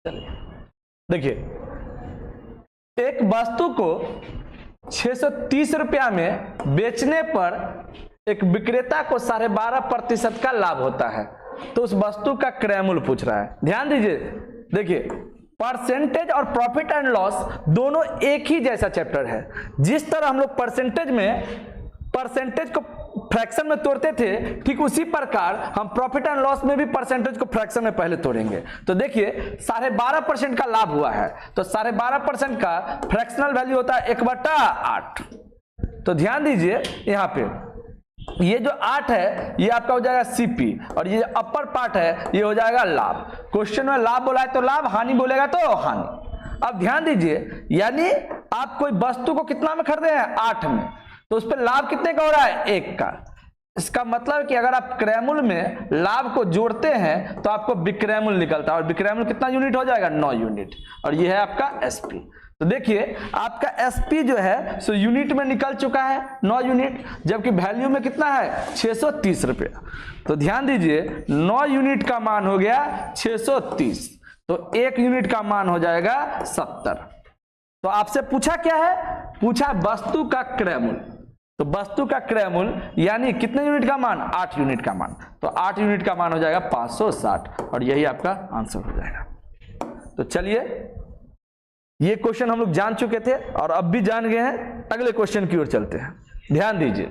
देखिए, एक वस्तु को 630 रुपया में बेचने पर एक विक्रेता को 12.5% का लाभ होता है, तो उस वस्तु का क्रय मूल्य पूछ रहा है। ध्यान दीजिए, देखिए परसेंटेज और प्रॉफिट एंड लॉस दोनों एक ही जैसा चैप्टर है। जिस तरह हम लोग परसेंटेज को फ्रैक्शन में तोड़ते थे, ठीक उसी प्रकार हम प्रॉफिट एंड लॉस में भी परसेंटेज को फ्रैक्शन में पहले तोड़ेंगे। तो देखिए 12.5% का लाभ हुआ है, तो 12.5% का फ्रैक्शनल वैल्यू होता है 1/8। तो ध्यान दीजिए यहाँ पे ये जो 8 है ये आपका हो जाएगा सीपी, और ये अपर पार्ट है ये हो जाएगा लाभ। क्वेश्चन में लाभ बोला है तो लाभ, हानि बोलेगा तो हानि। अब ध्यान दीजिए, यानी आप कोई वस्तु को कितना में खरीदे हैं 8 में, तो उस पर लाभ कितने का हो रहा है 1 का। इसका मतलब कि अगर आप क्रय मूल्य में लाभ को जोड़ते हैं तो आपको विक्रय मूल्य निकलता है, और विक्रय मूल्य कितना यूनिट हो जाएगा 9 यूनिट, और ये है आपका एसपी। तो देखिए आपका एसपी जो है सो यूनिट में निकल चुका है 9 यूनिट, जबकि वैल्यू में कितना है 630 रुपया। तो ध्यान दीजिए 9 यूनिट का मान हो गया 630, तो 1 यूनिट का मान हो जाएगा 70। तो आपसे पूछा क्या है, पूछा वस्तु का क्रय मूल्य। तो वस्तु का क्रय मूल्य यानी कितने यूनिट का मान 8 यूनिट का मान, तो 8 यूनिट का मान हो जाएगा 560, और यही आपका आंसर हो जाएगा। तो चलिए ये क्वेश्चन हम लोग जान चुके थे और अब भी जान गए हैं, अगले क्वेश्चन की ओर चलते हैं। ध्यान दीजिए,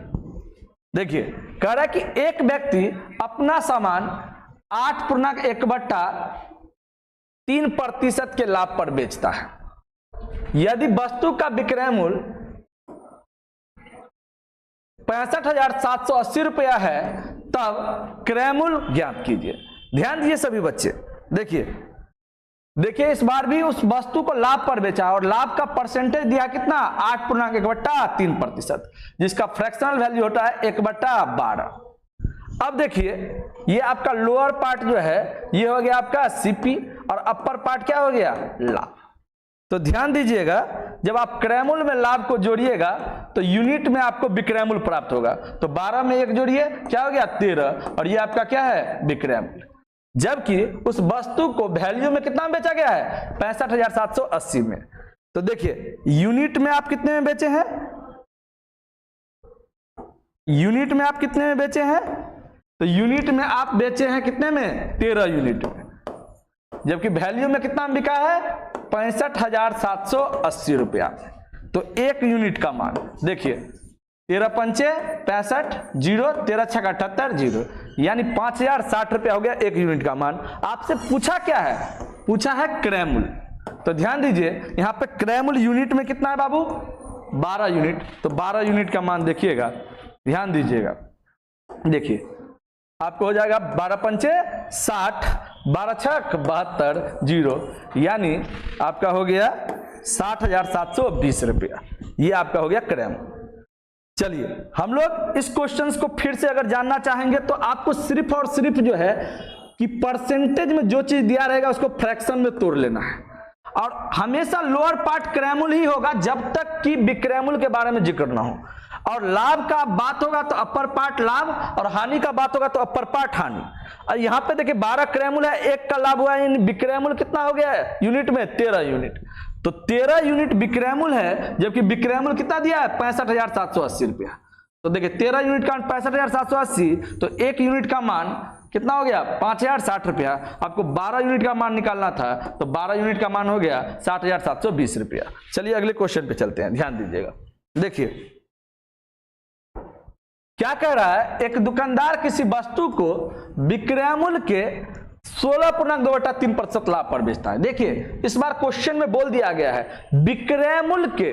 देखिए कह रहा है कि एक व्यक्ति अपना सामान 8/1/3% के लाभ पर बेचता है। यदि वस्तु का विक्रय मूल्य 65,780 रुपया है तब क्रय मूल्य ज्ञात कीजिए। ध्यान दीजिए सभी बच्चे, देखिए इस बार भी उस वस्तु को लाभ पर बेचा और लाभ का परसेंटेज दिया कितना 8.1/3%, जिसका फ्रैक्शनल वैल्यू होता है 1/12। अब देखिए ये आपका लोअर पार्ट जो है ये हो गया आपका सीपी, और अपर पार्ट क्या हो गया लाभ। तो ध्यान दीजिएगा, जब आप क्रय मूल्य में लाभ को जोड़िएगा तो यूनिट में आपको विक्रय मूल्य प्राप्त होगा। तो 12 में 1 जोड़िए क्या हो गया 13, और ये आपका क्या है विक्रय मूल्य। जबकि उस वस्तु को वैल्यू में कितना बेचा गया है 65,780 में। तो देखिए यूनिट में आप कितने में बेचे हैं, यूनिट में आप कितने में बेचे हैं, तो यूनिट में आप बेचे हैं कितने में 13 यूनिट में, जबकि वैल्यू में कितना बिका है 65,780 रुपया। तो 1 यूनिट का मान देखिए 13×5 65 0, 13×6 78 0, यानी 5,060 रुपया हो गया 1 यूनिट का मान। आपसे पूछा क्या है, पूछा है क्रय मूल्य। तो ध्यान दीजिए यहाँ पे क्रय मूल्य यूनिट में कितना है बाबू 12 यूनिट, तो 12 यूनिट का मान देखिएगा, ध्यान दीजिएगा, देखिए आपको हो जाएगा 12×5 60, 12×6 72 0, यानी आपका हो गया 60,720 रुपया। ये आपका हो गया क्रय मूल्य। चलिए हम लोग इस क्वेश्चंस को फिर से अगर जानना चाहेंगे तो आपको सिर्फ और सिर्फ जो है कि परसेंटेज में जो चीज दिया रहेगा उसको फ्रैक्शन में तोड़ लेना है, और हमेशा लोअर पार्ट क्रय मूल्य ही होगा जब तक कि विक्रय मूल्य के बारे में जिक्र ना हो, और लाभ का बात होगा तो अपर पार्ट लाभ, और हानि का बात होगा तो अपर पार्ट हानि। और यहाँ पे देखिए 12 क्रय मूल्य है, 1 का लाभ हुआ है, विक्रय मूल्य कितना हो गया है यूनिट में 13 यूनिट। तो 13 यूनिट विक्रय मूल्य है, जबकि विक्रय मूल्य कितना दिया है 65,780 रुपया। तो देखिए 13 यूनिट का 65,780, तो 1 यूनिट का मान कितना हो गया 5,060 रुपया। आपको 12 यूनिट का मान निकालना था, तो 12 यूनिट का मान हो गया 60,720 रुपया। चलिए अगले क्वेश्चन पे चलते हैं, ध्यान दीजिएगा। देखिए क्या कह रहा है, एक दुकानदार किसी वस्तु को विक्रय मूल्य के 16.2/3% लाभ पर बेचता है। देखिए इस बार क्वेश्चन में बोल दिया गया है विक्रय मूल्य के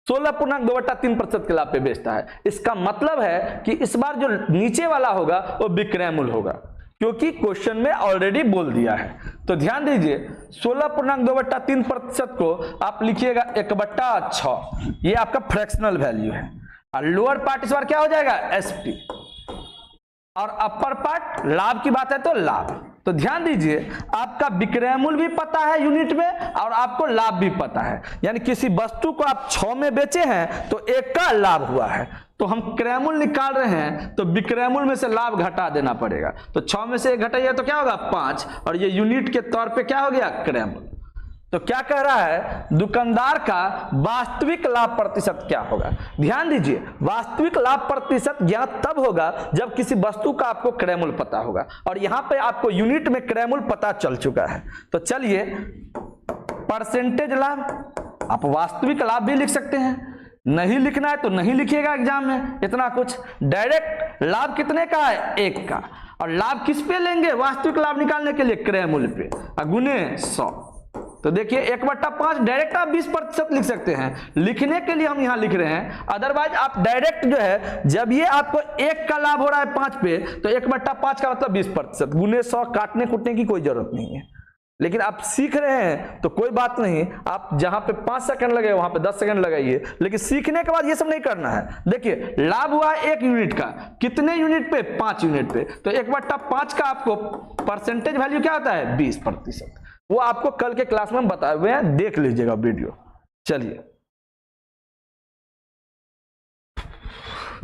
16.2/3% के लाभ पे बेचता है। इसका मतलब है कि इस बार जो नीचे वाला होगा वो विक्रय मूल्य होगा, क्योंकि क्वेश्चन में ऑलरेडी बोल दिया है। तो ध्यान दीजिए 16.2/3% को आप लिखिएगा 1/6, ये आपका फ्रैक्शनल वैल्यू है, और लोअर पार्ट इस बार क्या हो जाएगा एसपी, और अपर पार्ट लाभ की बात है तो लाभ। तो ध्यान दीजिए आपका विक्रय मूल्य भी पता है यूनिट में, और आपको लाभ भी पता है, यानी किसी वस्तु को आप 6 में बेचे हैं तो 1 का लाभ हुआ है। तो हम क्रय मूल्य निकाल रहे हैं तो विक्रय मूल्य में से लाभ घटा देना पड़ेगा। तो 6 में से 1 घटाइए तो क्या होगा 5, और ये यूनिट के तौर पे क्या हो गया क्रय मूल्य। तो क्या कह रहा है, दुकानदार का वास्तविक लाभ प्रतिशत क्या होगा। ध्यान दीजिए, वास्तविक लाभ प्रतिशत ज्ञात तब होगा जब किसी वस्तु का आपको क्रय मूल्य पता होगा, और यहां पे आपको यूनिट में क्रय मूल्य पता चल चुका है। तो चलिए, परसेंटेज लाभ, आप वास्तविक लाभ भी लिख सकते हैं, नहीं लिखना है तो नहीं लिखिएगा एग्जाम में इतना कुछ। डायरेक्ट लाभ कितने का है, 1 का, और लाभ किस पे लेंगे, वास्तविक लाभ निकालने के लिए क्रय मूल्य पे, गुने 100। तो देखिए 1/5 डायरेक्ट आप 20% लिख सकते हैं, लिखने के लिए हम यहां लिख रहे हैं। अदरवाइज आप डायरेक्ट जो है, जब ये आपको 1 का लाभ हो रहा है 5 पे, तो 1/5 का मतलब 20%, गुने 100, काटने कूटने की कोई जरूरत नहीं है। लेकिन आप सीख रहे हैं तो कोई बात नहीं, आप जहां पे 5 सेकंड लगे वहां पे 10 सेकंड लगाइए, लेकिन सीखने के बाद ये सब नहीं करना है। देखिए लाभ हुआ 1 यूनिट का, कितने यूनिट पे, 5 यूनिट पे, तो 1/5 का आपको परसेंटेज वैल्यू क्या होता है, 20%। वो आपको कल के क्लास में बताए हुए हैं, देख लीजिएगा वीडियो। चलिए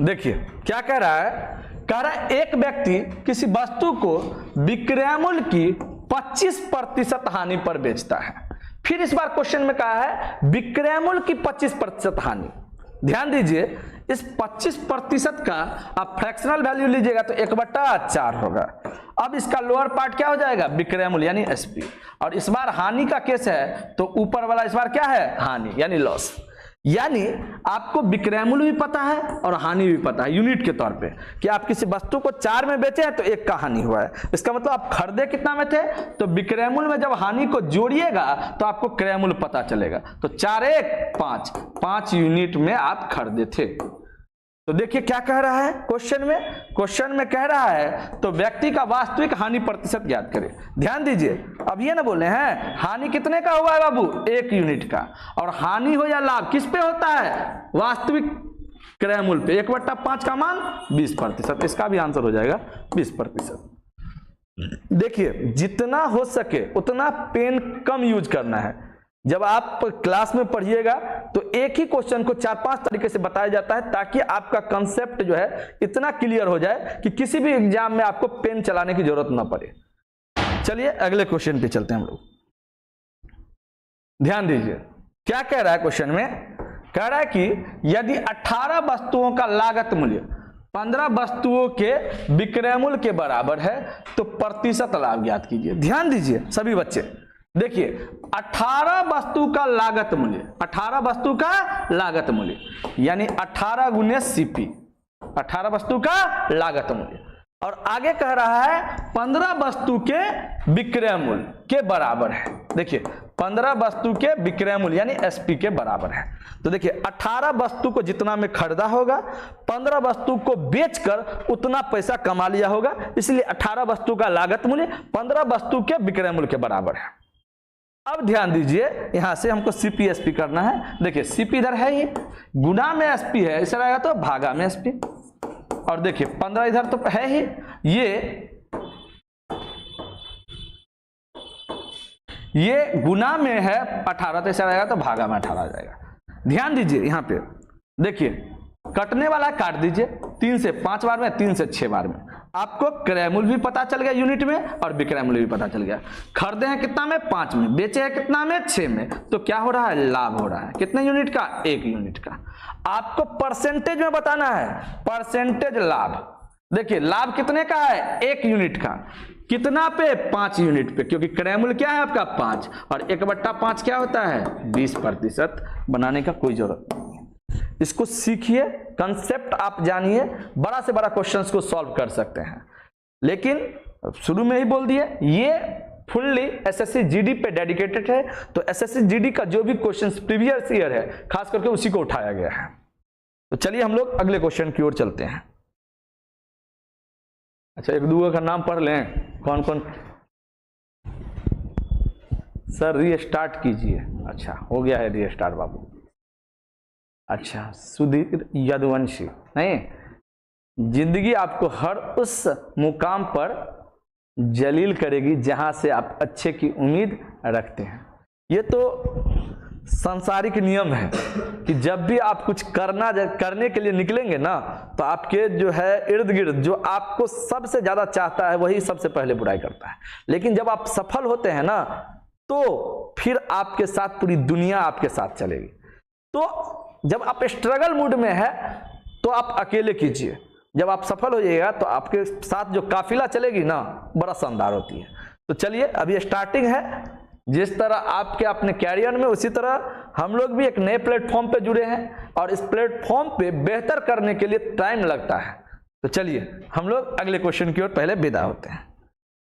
देखिए क्या कह रहा है, एक व्यक्ति किसी वस्तु को विक्रय मूल्य की 25% हानि पर बेचता है। फिर इस बार क्वेश्चन में कहा है विक्रय मूल्य की 25% हानि। ध्यान दीजिए, इस 25% का आप फ्रैक्शनल वैल्यू लीजिएगा तो 1/4 होगा। अब इसका लोअर पार्ट क्या हो जाएगा, विक्रय मूल्य यानी एसपी, और इस बार हानि का केस है तो ऊपर वाला इस बार क्या है, हानि यानी लॉस। यानी आपको विक्रय मूल्य भी पता है और हानि भी पता है यूनिट के तौर पे, कि आप किसी वस्तु को 4 में बेचे हैं तो 1 का हानि हुआ है। इसका मतलब आप खरीदे कितना में थे, तो विक्रय मूल्य में जब हानि को जोड़िएगा तो आपको क्रय मूल्य पता चलेगा। तो 4 1 5 यूनिट में आप खरीदे थे। तो देखिए क्या कह रहा है क्वेश्चन में कह रहा है, तो व्यक्ति का वास्तविक हानि प्रतिशत ज्ञात करें। ध्यान दीजिए, अब ये ना बोले हैं हानि कितने का हुआ है बाबू, 1 यूनिट का, और हानि हो या लाभ किस पे होता है, वास्तविक क्रय मूल्य पे। 1/5 का मान 20%, इसका भी आंसर हो जाएगा 20%। देखिए जितना हो सके उतना पेन कम यूज करना है। जब आप क्लास में पढ़िएगा तो एक ही क्वेश्चन को 4-5 तरीके से बताया जाता है, ताकि आपका कंसेप्ट जो है इतना क्लियर हो जाए कि किसी भी एग्जाम में आपको पेन चलाने की जरूरत ना पड़े। चलिए अगले क्वेश्चन पे चलते हैं हम लोग। ध्यान दीजिए क्या कह रहा है क्वेश्चन में, कह रहा है कि यदि 18 वस्तुओं का लागत मूल्य 15 वस्तुओं के विक्रय मूल्य के बराबर है तो प्रतिशत लाभ ज्ञात कीजिए। ध्यान दीजिए सभी बच्चे, देखिए 18 वस्तु का लागत मूल्य, 18 वस्तु का लागत मूल्य यानी 18 गुने सीपी, 18 वस्तु का लागत मूल्य, और आगे कह रहा है 15 वस्तु के विक्रय मूल्य के बराबर है। देखिए 15 वस्तु के विक्रय मूल्य यानी एसपी के बराबर है। तो देखिए 18 वस्तु को जितना में खरीदा होगा, 15 वस्तु को बेचकर उतना पैसा कमा लिया होगा, इसलिए 18 वस्तु का लागत मूल्य 15 वस्तु के विक्रय मूल्य के बराबर है। अब ध्यान दीजिए, यहां से हमको सीपी एसपी करना है। देखिए सीपी इधर है ही, गुना में एसपी है, इसे रहेगा तो भागा में एसपी, और देखिए 15 इधर तो है ही, ये गुना में है 18, तो ऐसा रहेगा तो भागा में 18 आ जाएगा। ध्यान दीजिए यहाँ पे, देखिए कटने वाला काट दीजिए, 3 से 5 बार में, 3 से 6 बार में, आपको क्रय मूल्य भी पता चल गया यूनिट में और विक्रय मूल्य भी पता चल गया। खरीदे हैं कितना में, 5 में, बेचे हैं कितना में, 6 में, तो क्या हो रहा है, लाभ हो रहा है। कितने यूनिट का, 1 यूनिट का। आपको परसेंटेज में बताना है, परसेंटेज लाभ। देखिए लाभ कितने का है, 1 यूनिट का, कितना पे, 5 यूनिट पे, क्योंकि क्रय मूल्य क्या है आपका 5, और 1/5 क्या होता है, 20%। बनाने का कोई जरूरत नहीं है, इसको सीखिए, कंसेप्ट आप जानिए, बड़ा से बड़ा क्वेश्चंस को सॉल्व कर सकते हैं। लेकिन शुरू में ही बोल दिए, ये फुल्ली एसएससी जीडी पे डेडिकेटेड है, तो एसएससी जीडी का जो भी क्वेश्चंस प्रीवियस ईयर है खास करके उसी को उठाया गया है। तो चलिए हम लोग अगले क्वेश्चन की ओर चलते हैं। अच्छा एक दूसरे का नाम पढ़ लें, कौन कौन। सर रीस्टार्ट कीजिए। अच्छा हो गया है रीस्टार्ट बाबू। अच्छा सुधीर यदुवंशी, नहीं, जिंदगी आपको हर उस मुकाम पर जलील करेगी जहां से आप अच्छे की उम्मीद रखते हैं। ये तो सांसारिक नियम है कि जब भी आप कुछ करने के लिए निकलेंगे ना, तो आपके जो है इर्द गिर्द जो आपको सबसे ज्यादा चाहता है वही सबसे पहले बुराई करता है। लेकिन जब आप सफल होते हैं ना, तो फिर आपके साथ पूरी दुनिया आपके साथ चलेगी। तो जब आप स्ट्रगल मूड में है तो आप अकेले कीजिए, जब आप सफल हो जाइएगा तो आपके साथ जो काफिला चलेगी ना, बड़ा शानदार होती है। तो चलिए, अभी स्टार्टिंग है। जिस तरह आपके अपने कैरियर में, उसी तरह हम लोग भी एक नए प्लेटफॉर्म पे जुड़े हैं और इस प्लेटफॉर्म पे बेहतर करने के लिए टाइम लगता है। तो चलिए हम लोग अगले क्वेश्चन की ओर पहले विदा होते हैं।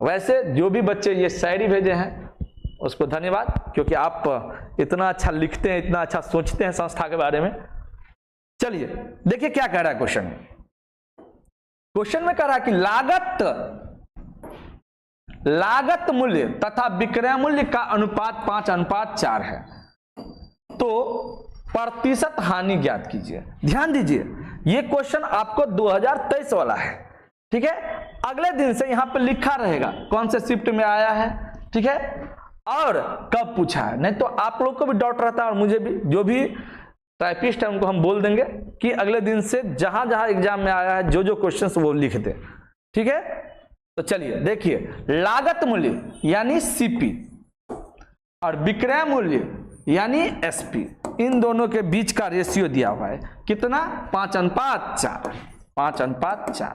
वैसे जो भी बच्चे ये शायरी भेजे हैं उसको धन्यवाद, क्योंकि आप इतना अच्छा लिखते हैं, इतना अच्छा सोचते हैं संस्था के बारे में। चलिए देखिए क्या कह रहा है क्वेश्चन में। क्वेश्चन में कह रहा है कि लागत मूल्य तथा विक्रय मूल्य का अनुपात 5:4 है, तो प्रतिशत हानि ज्ञात कीजिए। ध्यान दीजिए, ये क्वेश्चन आपको 2023 वाला है, ठीक है। अगले दिन से यहां पर लिखा रहेगा कौन से शिफ्ट में आया है, ठीक है, और कब पूछा है। नहीं तो आप लोग को भी डाउट रहता है और मुझे भी, जो भी टाइपिस्ट है उनको हम बोल देंगे कि अगले दिन से जहां जहां एग्जाम में आया है जो क्वेश्चंस वो लिख दे, ठीक है। तो चलिए देखिए, लागत मूल्य यानी सीपी और विक्रय मूल्य यानी एसपी, इन दोनों के बीच का रेशियो दिया हुआ है। कितना? 5:4। 5:4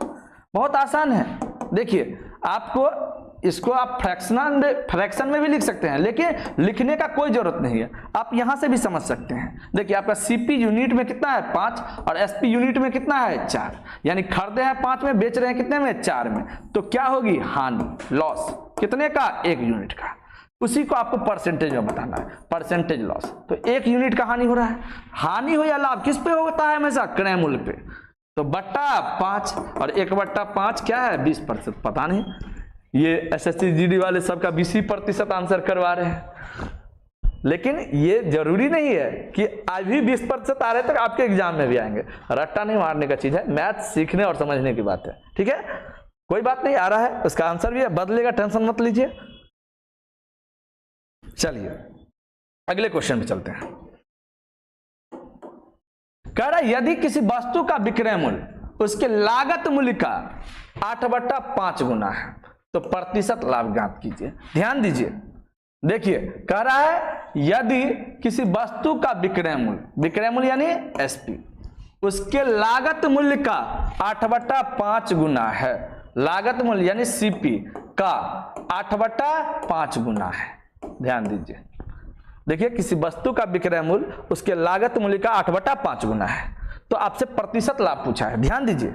बहुत आसान है। देखिए, आपको इसको आप फ्रैक्शन में भी लिख सकते हैं, लेकिन लिखने का कोई जरूरत नहीं है, आप यहां से भी समझ सकते हैं। देखिए, आपका सीपी यूनिट में कितना है? 5, और एसपी यूनिट में कितना है? 4। यानी खरीदे हैं 5 में, बेच रहे हैं कितने में? 4 में। तो क्या होगी? हानि, लॉस। कितने का? 1 यूनिट का। उसी को आपको परसेंटेज में बताना है, परसेंटेज लॉस। तो 1 यूनिट का हानि हो रहा है। हानि हो या लाभ किस पे होता है? हमेशा क्रय मूल्य पे। तो बट्टा 5, और 1/5 क्या है? 20%। पता नहीं, ये एसएससी जीडी वाले सबका 20% आंसर करवा रहे हैं, लेकिन ये जरूरी नहीं है कि आज भी 20% आ रहे तक आपके एग्जाम में भी आएंगे। रट्टा नहीं मारने का चीज है, मैथ सीखने और समझने की बात है, ठीक है। कोई बात नहीं, आ रहा है, उसका आंसर भी है, बदलेगा, टेंशन मत लीजिए। चलिए अगले क्वेश्चन पे चलते हैं। कह रहा है यदि किसी वस्तु का विक्रय मूल्य उसके लागत मूल्य का 8/5 गुना है तो प्रतिशत लाभ ज्ञात कीजिए। ध्यान दीजिए, देखिए कह रहा है यदि किसी वस्तु का विक्रय मूल्य यानी एसपी, उसके लागत मूल्य का 8/5 गुना है, लागत मूल्य यानी सीपी का 8/5 गुना है। ध्यान दीजिए, देखिए किसी वस्तु का विक्रय मूल्य उसके लागत मूल्य का 8/5 गुना है, तो आपसे प्रतिशत लाभ पूछा है। ध्यान दीजिए,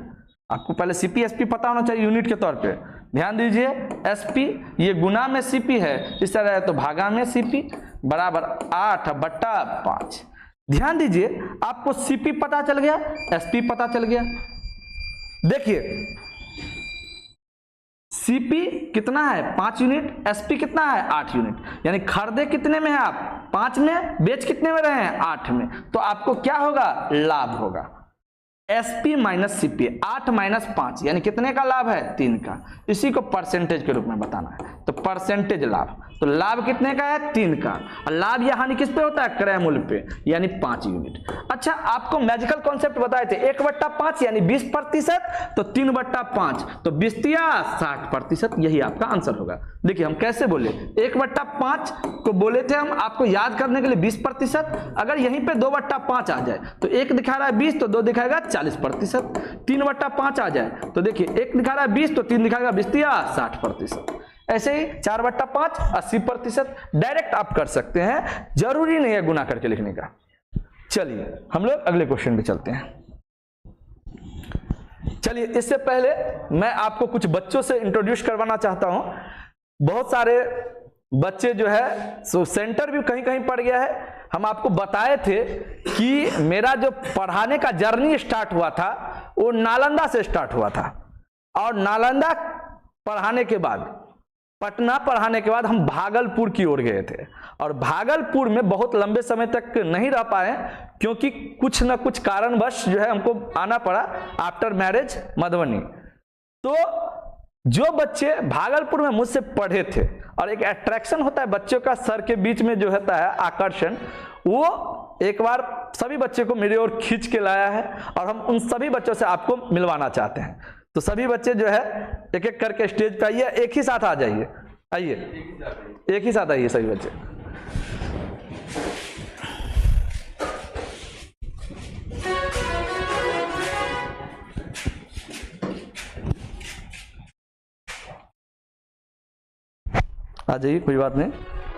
आपको पहले सीपी एसपी पता होना चाहिए यूनिट के तौर पे। ध्यान दीजिए, एसपी ये गुना में सीपी है, इस तरह है तो भागा में सीपी बराबर 8/5। ध्यान दीजिए, आपको सीपी पता चल गया, एसपी पता चल गया। देखिए सीपी कितना है? 5 यूनिट, एसपी कितना है? 8 यूनिट। यानी खरीदे कितने में है आप? 5 में, बेच कितने में रहे हैं? 8 में। तो आपको क्या होगा? लाभ होगा। एसपी माइनस सीपी, 8 माइनस 5 यानी कितने का लाभ है? 3 का। इसी को परसेंटेज के रूप में बताना है, तो परसेंटेज लाभ। तो लाभ कितने का है? 3 का। और लाभ या हानि किस पे होता है? क्रय मूल्य पे, यानी 5 यूनिट। अच्छा, आपको मैजिकल कॉन्सेप्ट बताए थे, 1/5 यानी 20%, तो 3/5 तो 20 या 60%, यही आपका आंसर होगा। देखिए हम कैसे बोले, 1/5 को बोले थे हम आपको याद करने के लिए 20%। अगर यहीं पे 2/5 आ जाए तो 1 दिखा रहा है 20 तो 2 दिखाएगा 40%। 3/5 आ जाए तो देखिए 1 दिखा रहा है 20 तो 3 दिखाएगा 20 या 60%। ऐसे ही 4/5 80%। डायरेक्ट आप कर सकते हैं, जरूरी नहीं है गुना करके लिखने का। चलिए हम लोग अगले क्वेश्चन पे चलते हैं। चलिए इससे पहले मैं आपको कुछ बच्चों से इंट्रोड्यूस करवाना चाहता हूं। बहुत सारे बच्चे जो है सो सेंटर भी कहीं कहीं पड़ गया है। हम आपको बताए थे कि मेरा जो पढ़ाने का जर्नी स्टार्ट हुआ था वो नालंदा से स्टार्ट हुआ था, और नालंदा पढ़ाने के बाद, पटना पढ़ाने के बाद हम भागलपुर की ओर गए थे, और भागलपुर में बहुत लंबे समय तक नहीं रह पाए क्योंकि कुछ न कुछ कारणवश जो है हमको आना पड़ा आफ्टर मैरिज मधुबनी। तो जो बच्चे भागलपुर में मुझसे पढ़े थे, और एक अट्रैक्शन होता है बच्चों का सर के बीच में जो होता है आकर्षण, वो एक बार सभी बच्चे को मेरी ओर खींच के लाया है, और हम उन सभी बच्चों से आपको मिलवाना चाहते हैं। तो सभी बच्चे जो है एक एक करके स्टेज पे आइए, एक ही साथ आ जाइए। आइए, एक ही साथ आइए सभी बच्चे। आ जाइए, कोई बात नहीं,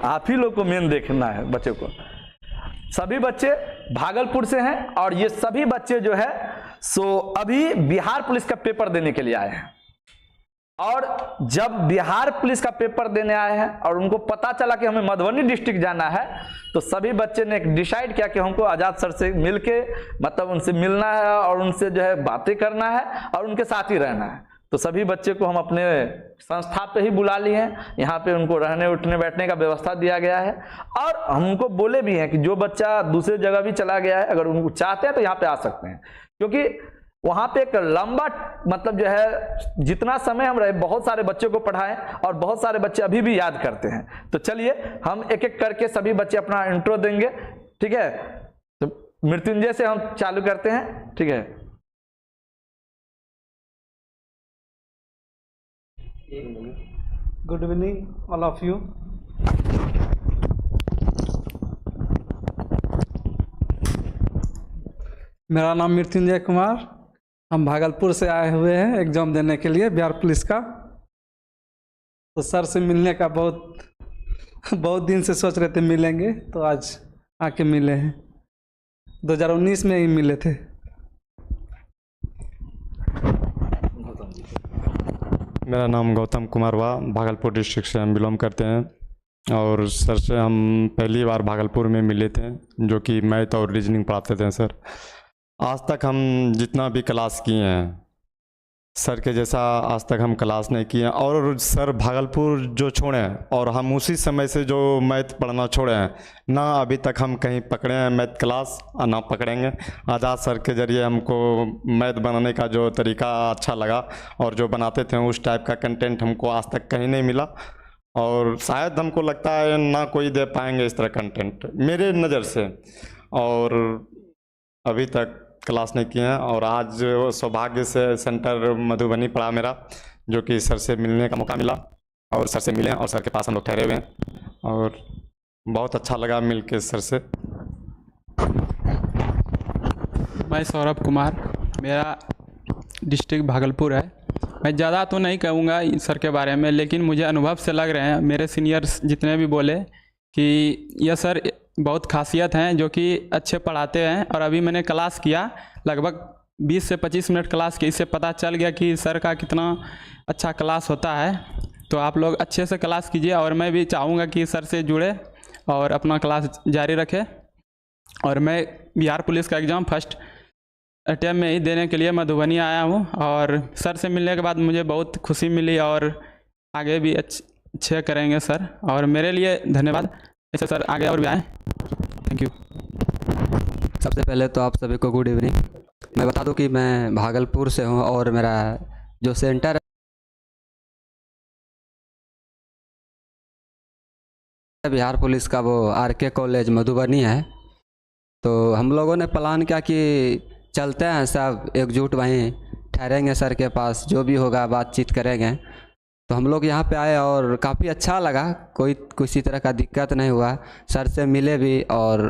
आप ही लोग को मेन देखना है बच्चों को। सभी बच्चे भागलपुर से हैं और ये सभी बच्चे जो है सो अभी बिहार पुलिस का पेपर देने के लिए आए हैं। और जब बिहार पुलिस का पेपर देने आए हैं और उनको पता चला कि हमें मधुबनी डिस्ट्रिक्ट जाना है, तो सभी बच्चे ने एक डिसाइड किया कि हमको आजाद सर से मिलके, मतलब उनसे मिलना है और उनसे जो है बातें करना है और उनके साथ ही रहना है। तो सभी बच्चे को हम अपने संस्था पे ही बुला लिए हैं, यहाँ पे उनको रहने उठने बैठने का व्यवस्था दिया गया है। और हमको बोले भी हैं कि जो बच्चा दूसरे जगह भी चला गया है, अगर उनको चाहते हैं तो यहाँ पे आ सकते हैं, क्योंकि वहाँ पे एक लंबा, मतलब जो है जितना समय हम रहे, बहुत सारे बच्चों को पढ़ाएं और बहुत सारे बच्चे अभी भी याद करते हैं। तो चलिए हम एक एक करके सभी बच्चे अपना इंट्रो देंगे, ठीक है। तो मृत्युंजय से हम चालू करते हैं, ठीक है। Good evening all of you. मेरा नाम मृत्युंजय कुमार, हम भागलपुर से आए हुए हैं एग्जाम देने के लिए बिहार पुलिस का। तो सर से मिलने का बहुत दिन से सोच रहे थे मिलेंगे, तो आज आके मिले हैं। 2019 में ही मिले थे। मेरा नाम गौतम कुमार हुआ, भागलपुर डिस्ट्रिक्ट से हम बिलोंग करते हैं। और सर से हम पहली बार भागलपुर में मिले थे, जो कि मैथ और रीजनिंग पढ़ाते थे सर। आज तक हम जितना भी क्लास किए हैं, सर के जैसा आज तक हम क्लास नहीं किए हैं। और सर भागलपुर जो छोड़े हैं और हम उसी समय से जो मैथ पढ़ना छोड़े हैं, ना अभी तक हम कहीं पकड़े हैं मैथ क्लास और ना पकड़ेंगे। आज़ाद सर के ज़रिए हमको मैथ बनाने का जो तरीका अच्छा लगा और जो बनाते थे उस टाइप का कंटेंट हमको आज तक कहीं नहीं मिला। और शायद हमको लगता है ना कोई दे पाएंगे इस तरह कंटेंट मेरे नज़र से। और अभी तक क्लास नहीं किए हैं। और आज सौभाग्य से सेंटर मधुबनी पड़ा मेरा, जो कि सर से मिलने का मौका मिला और सर से मिले और सर के पास हम लोग ठहरे हुए हैं और बहुत अच्छा लगा मिल के सर से। मैं सौरभ कुमार, मेरा डिस्ट्रिक्ट भागलपुर है। मैं ज़्यादा तो नहीं कहूँगा सर के बारे में, लेकिन मुझे अनुभव से लग रहे हैं, मेरे सीनियर्स जितने भी बोले कि यह सर बहुत खासियत हैं, जो कि अच्छे पढ़ाते हैं। और अभी मैंने क्लास किया, लगभग 20 से 25 मिनट क्लास की, इससे पता चल गया कि सर का कितना अच्छा क्लास होता है। तो आप लोग अच्छे से क्लास कीजिए और मैं भी चाहूँगा कि सर से जुड़े और अपना क्लास जारी रखें। और मैं बिहार पुलिस का एग्ज़ाम फर्स्ट अटैम्प्ट में ही देने के लिए मधुबनी आया हूँ। और सर से मिलने के बाद मुझे बहुत खुशी मिली और आगे भी अच्छे करेंगे सर। और मेरे लिए धन्यवाद, ऐसे सर आगे और भी आएँ। Thank you. सबसे पहले तो आप सभी को गुड इवनिंग। मैं बता दूं कि मैं भागलपुर से हूं और मेरा जो सेंटर है बिहार पुलिस का वो आरके कॉलेज मधुबनी है। तो हम लोगों ने प्लान किया कि चलते हैं सब एकजुट, वहीं ठहरेंगे सर के पास, जो भी होगा बातचीत करेंगे। तो हम लोग यहाँ पे आए और काफ़ी अच्छा लगा, कोई किसी तरह का दिक्कत नहीं हुआ। सर से मिले भी और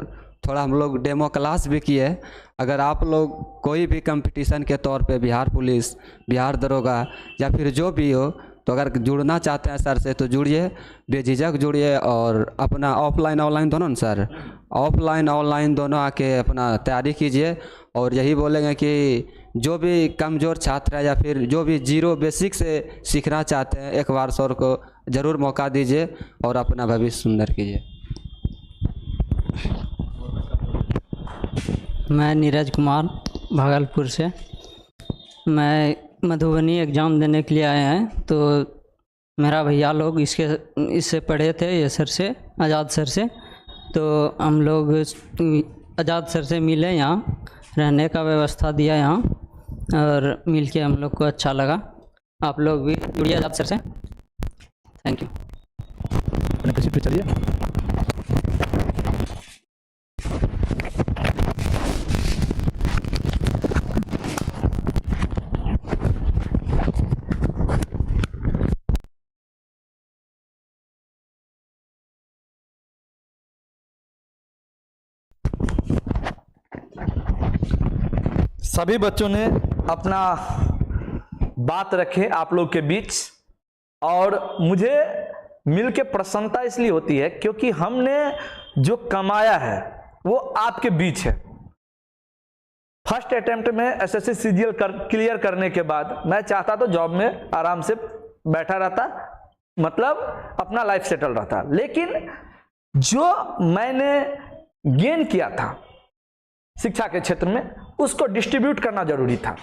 थोड़ा हम लोग डेमो क्लास भी किए। अगर आप लोग कोई भी कंपटीशन के तौर पे बिहार पुलिस, बिहार दरोगा या फिर जो भी हो, तो अगर जुड़ना चाहते हैं सर से तो जुड़िए, बेझिझक जुड़िए। और अपना ऑफलाइन ऑनलाइन दोनों ना सर, ऑफलाइन ऑनलाइन दोनों आके अपना तैयारी कीजिए। और यही बोलेंगे कि जो भी कमज़ोर छात्र है या फिर जो भी जीरो बेसिक से सीखना चाहते हैं, एक बार सर को ज़रूर मौका दीजिए और अपना भविष्य सुंदर कीजिए। मैं नीरज कुमार भागलपुर से, मैं मधुबनी एग्ज़ाम देने के लिए आए हैं। तो मेरा भैया लोग इससे पढ़े थे, ये सर से, आज़ाद सर से। तो हम लोग आज़ाद सर से मिले, यहाँ रहने का व्यवस्था दिया यहाँ, और मिल के हम लोग को अच्छा लगा। आप लोग भी जुड़िए आज़ाद सर से। Thank you. चलिए। सभी बच्चों ने अपना बात रखे आप लोग के बीच, और मुझे मिलके प्रसन्नता इसलिए होती है क्योंकि हमने जो कमाया है वो आपके बीच है। फर्स्ट अटेम्प्ट में एसएससी सीजीएल क्लियर करने के बाद मैं चाहता तो जॉब में आराम से बैठा रहता, मतलब अपना लाइफ सेटल रहता, लेकिन जो मैंने गेन किया था शिक्षा के क्षेत्र में उसको डिस्ट्रीब्यूट करना जरूरी था।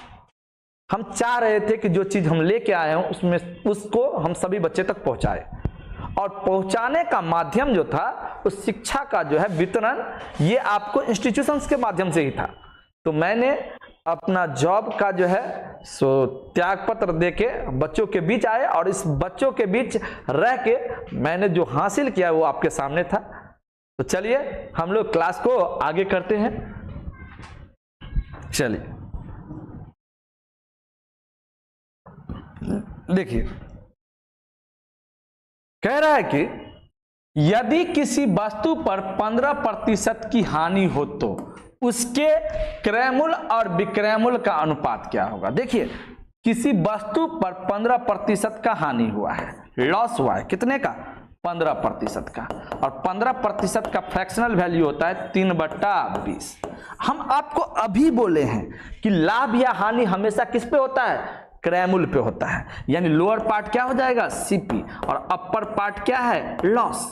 हम चाह रहे थे कि जो चीज हम लेके आए हैं उसमें उसको हम सभी बच्चे तक पहुंचाए, और पहुंचाने का माध्यम जो था उस शिक्षा का जो है वितरण ये आपको इंस्टीट्यूशंस के माध्यम से ही था। तो मैंने अपना जॉब का जो है सो त्याग पत्र देके बच्चों के बीच आए, और इस बच्चों के बीच रह के मैंने जो हासिल किया वो आपके सामने था। तो चलिए हम लोग क्लास को आगे करते हैं। चलिए देखिए, कह रहा है कि यदि किसी वस्तु पर 15% की हानि हो तो उसके क्रयमूल्य और विक्रयमूल्य का अनुपात क्या होगा। देखिए, किसी वस्तु पर 15% का हानि हुआ है, लॉस हुआ है, कितने का? 15% का, और 15% का फ्रैक्शनल वैल्यू होता है 3/20। हम आपको अभी बोले हैं कि लाभ या हानि हमेशा किस पे होता है? क्रयमूल्य पे होता है, यानी लोअर पार्ट क्या हो जाएगा? सीपी, और अपर पार्ट क्या है? लॉस।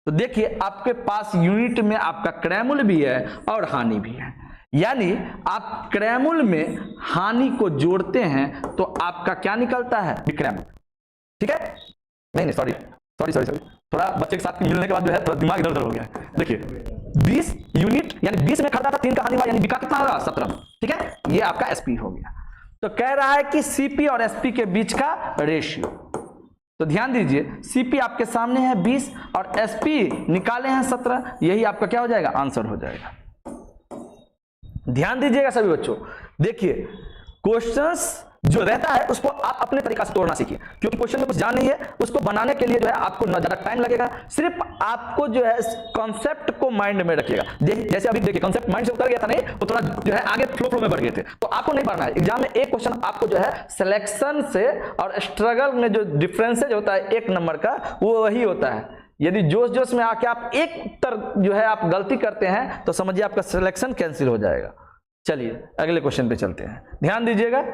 तो देखिए आपके पास यूनिट में आपका क्रयमूल्य भी है और हानि भी है, यानी आप क्रयमूल्य में हानि को जोड़ते हैं तो आपका क्या निकलता है? विक्रयमूल्य। ठीक है? नहीं सॉरी, थोड़ा बच्चे के साथ मिलने के बाद जो है थोड़ा दिमाग इधर-उधर हो गया। देखिए 20 यूनिट यानी 20 में खरीदा था, 3 का हानि हुआ, यानी बिका कितना होगा? 17। ठीक है, ये आपका एसपी हो गया। तो कह रहा है कि सीपी और एसपी के बीच का रेशियो। तो ध्यान दीजिए, सीपी आपके सामने है 20 और एसपी निकाले हैं 17, यही आपका क्या हो जाएगा? आंसर हो जाएगा। ध्यान दीजिएगा सभी बच्चों, देखिए क्वेश्चंस जो रहता है उसको आप अपने तरीका से तोड़ना सीखिए, क्योंकि क्वेश्चन में कुछ जान नहीं है, उसको बनाने के लिए जो है आपको न ज्यादा टाइम लगेगा, सिर्फ आपको जो है कॉन्सेप्ट को माइंड में रखिएगा। जैसे अभी देखिए कॉन्सेप्ट माइंड से उतर गया था नहीं, वो थोड़ा जो है आगे फ्लो में बढ़ गए थे, तो आपको नहीं बढ़ना है। एग्जाम में एक क्वेश्चन आपको जो है सिलेक्शन से और स्ट्रगल में जो डिफरेंसेज होता है 1 नंबर का, वो वही होता है। यदि जोश में आके आप एक उत्तर जो है आप गलती करते हैं तो समझिए आपका सिलेक्शन कैंसिल हो जाएगा। चलिए अगले क्वेश्चन पे चलते हैं, ध्यान दीजिएगा।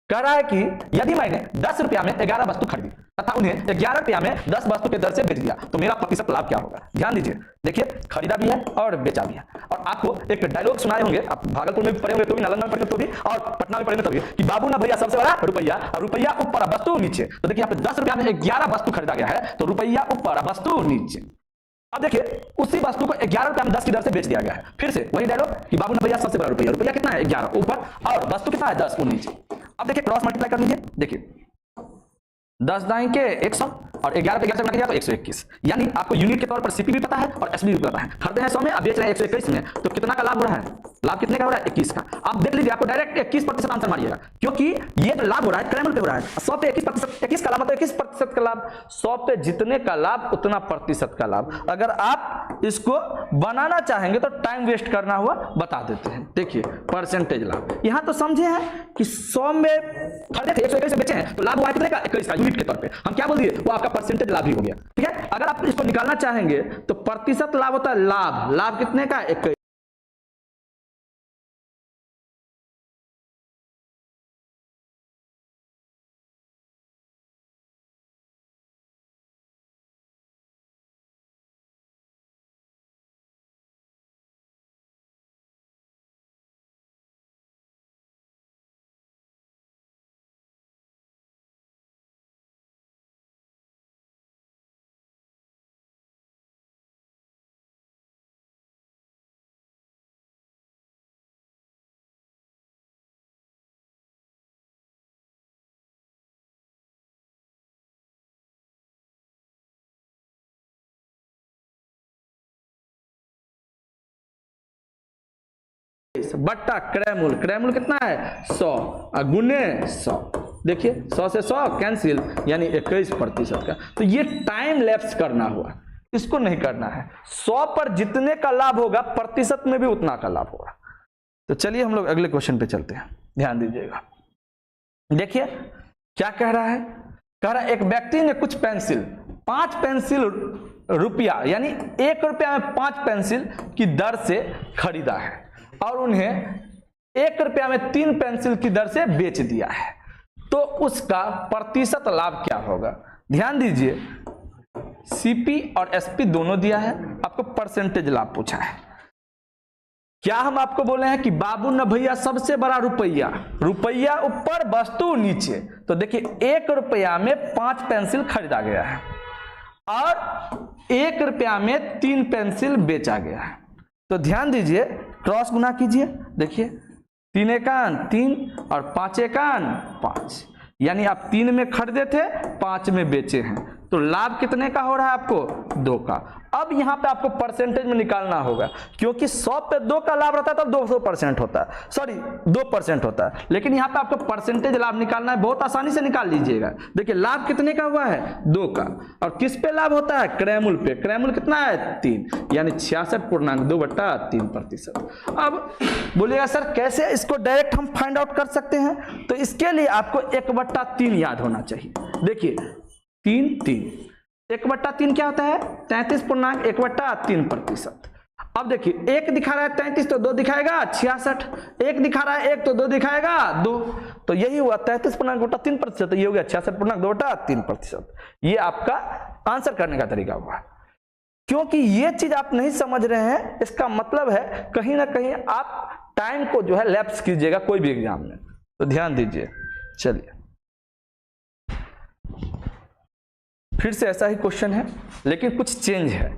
कह रहा है कि यदि मैंने 10 रुपया में 11 वस्तु खरीदी तथा उन्हें 11 रुपया में 10 वस्तु के दर से बेच दिया तो मेरा प्रतिशत लाभ क्या होगा। ध्यान दीजिए, देखिए खरीदा भी है और बेचा भी है, और आपको एक डायलॉग सुनाए होंगे, आप भागलपुर में भी पढ़े होंगे तो भी, नालंदा में पढ़े तो भी, और पटना में पढ़े तो भी, कि बाबू ना भैया सबसे बड़ा रुपया, और रुपया ऊपर वस्तु नीचे। तो देखिए यहाँ पे 10 रुपया में 11 वस्तु खरीदा गया है, तो रुपया ऊपर वस्तु नीचे। अब देखिए उसी वस्तु को 11 रुपया में 10 की दर से बेच दिया गया है। फिर से वही डायलॉग कि बाबू ना भैया सबसे बड़ा रुपया, रुपया कितना है? 11 ऊपर, और वस्तु कितना है? 10 वो नीचे। अब देखिए क्रॉस मल्टीप्लाई कर लीजिए, देखिए 10 दाएं के 100 और 11 पे 11 से गुणा किया तो 121, यानी आपको यूनिट के तौर पर सीपी भी पता है और एसपी भी पता है। खरीदे हैं 100 में, अब बेच रहे हैं 121 में, तो कितना का लाभ हो रहा है? लाभ कितने का हो रहा है? 21 का। आप देख लीजिए, आपको डायरेक्ट 21% आंसर मारिएगा, क्योंकि ये तो लाभ हो रहा है क्रयमूल्य पे हो रहा है। 100 पे 21%, 21 का लाभ मतलब 21% का लाभ। 100 पे जितने का लाभ उतना प्रतिशत का लाभ। अगर आप इसको बनाना चाहेंगे तो टाइम वेस्ट करना हुआ बता देते हैं। देखिए परसेंटेज लाभ, यहां तो समझे हैं कि 100 में खरीदे थे, 121 से बेचे हैं, तो लाभ हुआ कितने का? 21 का, यूनिट के तौर पे। हम क्या बोल दिए? वो आपका परसेंटेज लाभ ही हो गया। ठीक है, अगर आप इसको निकालना चाहेंगे तो प्रतिशत लाभ होता है लाभ, लाभ कितने का? 21। बट्टा क्रयमूल्य, क्रयमूल्य कितना है? 100 गुने 100। देखिए 100 से 100 कैंसिल, यानी 21% का। तो ये टाइम लैप्स करना हुआ, इसको नहीं करना है। 100 पर जितने का लाभ होगा प्रतिशत में भी उतना का लाभ होगा। तो चलिए हम लोग अगले क्वेश्चन पे चलते हैं, ध्यान दीजिएगा। देखिए क्या कह रहा है, कह रहा है एक व्यक्ति ने कुछ पेंसिल 5 पेंसिल रुपया यानी 1 रुपया में 5 पेंसिल की दर से खरीदा है और उन्हें 1 रुपया में 3 पेंसिल की दर से बेच दिया है, तो उसका प्रतिशत लाभ क्या होगा। ध्यान दीजिए, सीपी और एसपी दोनों दिया है, आपको परसेंटेज लाभ पूछा है। क्या हम आपको बोले हैं कि बाबू न भैया सबसे बड़ा रुपया, रुपया ऊपर वस्तु नीचे, तो देखिए 1 रुपया में 5 पेंसिल खरीदा गया है और 1 रुपया में 3 पेंसिल बेचा गया है। तो ध्यान दीजिए, क्रॉस गुना कीजिए, देखिए 3 एकान 3 और 5 एकान 5, यानी आप 3 में खरीदे थे 5 में बेचे हैं, तो लाभ कितने का हो रहा है आपको 2 का। अब यहाँ पे आपको परसेंटेज में निकालना होगा, क्योंकि 100 पे 2 का लाभ रहता है तब 200% होता है, सॉरी 2% होता है, लेकिन यहाँ पे आपको परसेंटेज लाभ निकालना है, बहुत आसानी से निकाल लीजिएगा। देखिए लाभ कितने का हुआ है 2 का, और किस पे लाभ होता है क्रयमूल्य पे, क्रयमूल्य कितना है 3, यानी 66.2/3%। अब बोलिएगा सर कैसे इसको डायरेक्ट हम फाइंड आउट कर सकते हैं, तो इसके लिए आपको 1/3 याद होना चाहिए। देखिए 3 1/3 क्या होता है 33.1/3%। अब देखिए 1 दिखा रहा है 33 तो 2 दिखाएगा 66, 1 दिखा रहा है 1 तो 2 दिखाएगा 2, तो यही हुआ 33.1/3%, ये हो गया 66.2/3%। ये आपका आंसर करने का तरीका हुआ। क्योंकि ये चीज आप नहीं समझ रहे हैं, इसका मतलब है कहीं ना कहीं आप टाइम को जो है लैप्स कीजिएगा कोई भी एग्जाम में, तो ध्यान दीजिए। चलिए फिर से ऐसा ही क्वेश्चन है लेकिन कुछ चेंज है,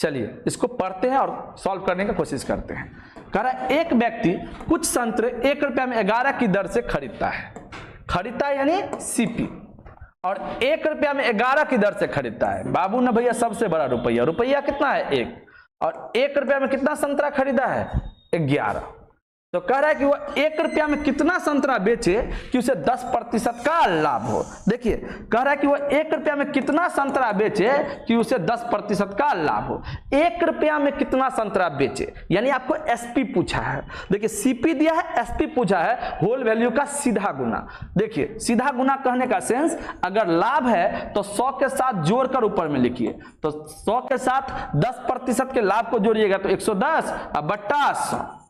चलिए इसको पढ़ते हैं और सॉल्व करने की कोशिश करते हैं। कह रहा है एक व्यक्ति कुछ संतरे 1 रुपया में 11 की दर से खरीदता है यानी सीपी, और 1 रुपया में 11 की दर से खरीदता है। बाबू ने भैया सबसे बड़ा रुपया कितना है 1, और 1 रुपया में कितना संतरा खरीदा है 11, तो कह रहा है कि वो 1 रुपया में कितना संतरा बेचे कि उसे 10% का लाभ हो। देखिए कह रहा है कि वो 1 रुपया में कितना संतरा बेचे कि उसे 10% का लाभ हो। 1 रुपया में कितना संतरा बेचे यानी आपको एसपी पूछा है। देखिए सीपी दिया है, एसपी पूछा है, होल वैल्यू का सीधा गुना। देखिए सीधा गुना कहने का सेंस, अगर लाभ है तो 100 के साथ जोड़कर ऊपर में लिखिए, तो 100 के साथ 10% के लाभ को जोड़िएगा तो 110 बट्टा 100,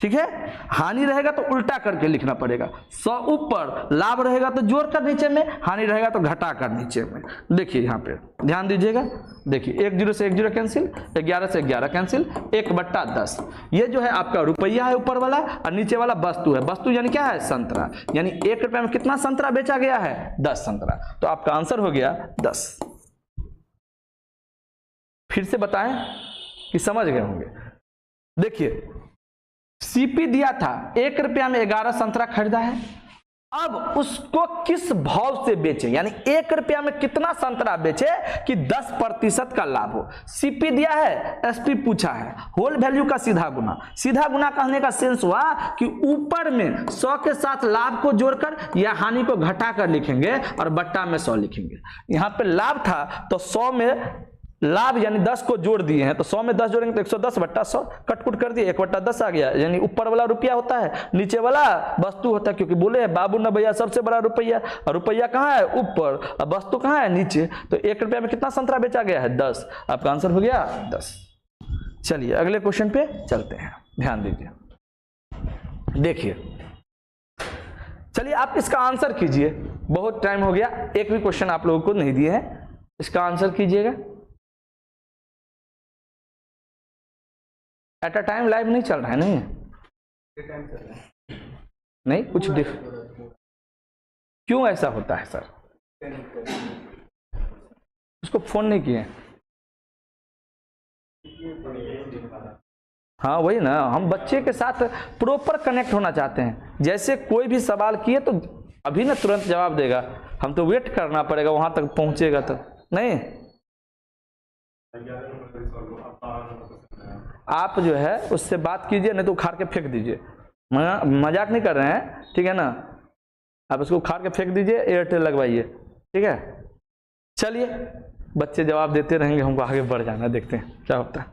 ठीक है। हानि रहेगा तो उल्टा करके लिखना पड़ेगा, 100 ऊपर, लाभ रहेगा तो जोड़ कर नीचे में, हानि रहेगा तो घटा कर नीचे में। देखिए यहाँ पे ध्यान दीजिएगा, देखिए 1 0 से 1 0 कैंसिल, 11 से 11 कैंसिल, 1/10। ये जो है आपका रुपया है ऊपर वाला, और नीचे वाला वस्तु है। वस्तु यानी क्या है संतरा, यानी 1 रुपया में कितना संतरा बेचा गया है 10 संतरा, तो आपका आंसर हो गया 10। फिर से बताएं कि समझ गए होंगे। देखिए सीपी दिया था 1 रुपया में 11 संतरा खरीदा है, अब उसको किस भाव से बेचे, यानी 1 रुपया में कितना संतरा बेचे कि 10% का लाभ हो। सीपी दिया है, एसपी पूछा है, होल वैल्यू का सीधा गुना। सीधा गुना कहने का सेंस हुआ कि ऊपर में 100 के साथ लाभ को जोड़कर या हानि को घटाकर लिखेंगे और बट्टा में 100 लिखेंगे। यहाँ पे लाभ था तो 100 में लाभ यानी 10 को जोड़ दिए हैं, तो 100 में 10 जोड़ेंगे तो 110/100, कटकुट कर दिए 1/10 आ गया। यानी ऊपर वाला रुपया होता है, नीचे वाला वस्तु होता है, क्योंकि बोले बाबू ने भैया सबसे बड़ा रुपया, और रुपया कहाँ है ऊपर, अब वस्तु कहाँ है नीचे, तो 1 रुपया में कितना संतरा बेचा गया है 10, आपका आंसर हो गया 10। चलिए अगले क्वेश्चन पे चलते हैं, ध्यान दीजिए। देखिए चलिए आप इसका आंसर कीजिए, बहुत टाइम हो गया, एक भी क्वेश्चन आप लोगों को नहीं दिए हैं, इसका आंसर कीजिएगा। एट अ टाइम लाइव नहीं चल रहा है, नहीं कुछ क्यों ऐसा होता है सर, उसको फोन नहीं किए। हाँ वही ना, हम बच्चे के साथ प्रॉपर कनेक्ट होना चाहते हैं। जैसे कोई भी सवाल किए तो अभी ना तुरंत जवाब देगा, हम तो वेट करना पड़ेगा वहां तक पहुंचेगा तो नहीं। आप जो है उससे बात कीजिए, नहीं तो उखाड़ के फेंक दीजिए, मजाक नहीं कर रहे हैं, ठीक है ना। आप उसको उखाड़ के फेंक दीजिए, एयरटेल लगवाइए, ठीक है। चलिए बच्चे जवाब देते रहेंगे, हमको आगे बढ़ जाना, देखते हैं क्या होता है।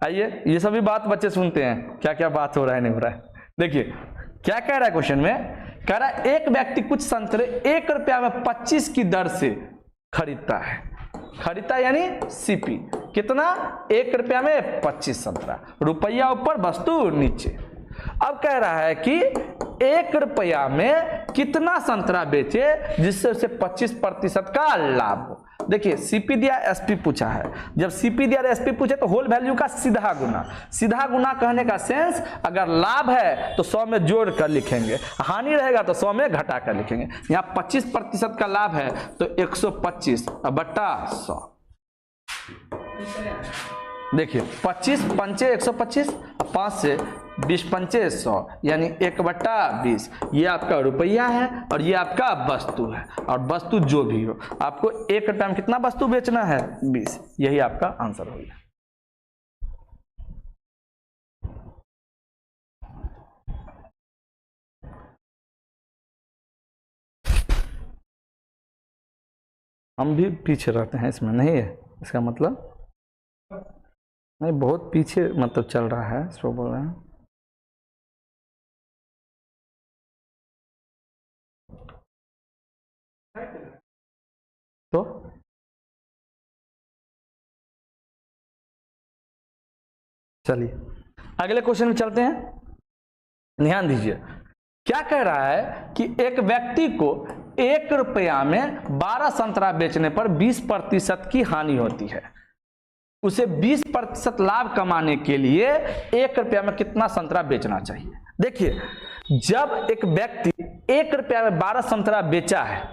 आइए, ये सभी बात बच्चे सुनते हैं, क्या क्या बात हो रहा है नहीं हो रहा है। देखिए क्या कह रहा है क्वेश्चन में, कह रहा है एक व्यक्ति कुछ संतरे 1 रुपया में 25 की दर से खरीदता है। खरीदता यानी सीपी, कितना? 1 रुपया में 25 संतरा, रुपया ऊपर वस्तु नीचे। अब कह रहा है कि 1 रुपया में कितना संतरा बेचे जिससे उसे 25% का लाभ हो। देखिए सीपी दिया, एसपी पूछा है। जब सीपी दिया और एसपी पूछे तो होल वैल्यू का सीधा गुना। सीधा गुना कहने का सेंस, अगर लाभ है तो 100 में जोड़ कर लिखेंगे, हानि रहेगा तो 100 में घटा कर लिखेंगे। यहाँ 25% का लाभ है तो 125 बटा 100। देखिए 25 पंचे 125, 5 से 20 पंचे 100, यानी 1/20। ये आपका रुपया है और ये आपका वस्तु है। और वस्तु जो भी हो, आपको 1 रुपया में कितना वस्तु बेचना है? 20। यही आपका आंसर हो गया। हम भी पीछे रहते हैं इसमें, नहीं है इसका मतलब नहीं, बहुत पीछे मतलब चल रहा है, इसको बोल रहे हैं। तो चलिए अगले क्वेश्चन में चलते हैं। ध्यान दीजिए, क्या कह रहा है कि एक व्यक्ति को 1 रुपया में 12 संतरा बेचने पर 20% की हानि होती है। उसे 20% लाभ कमाने के लिए 1 रुपया में कितना संतरा बेचना चाहिए? देखिए जब एक व्यक्ति 1 रुपया में 12 संतरा बेचा है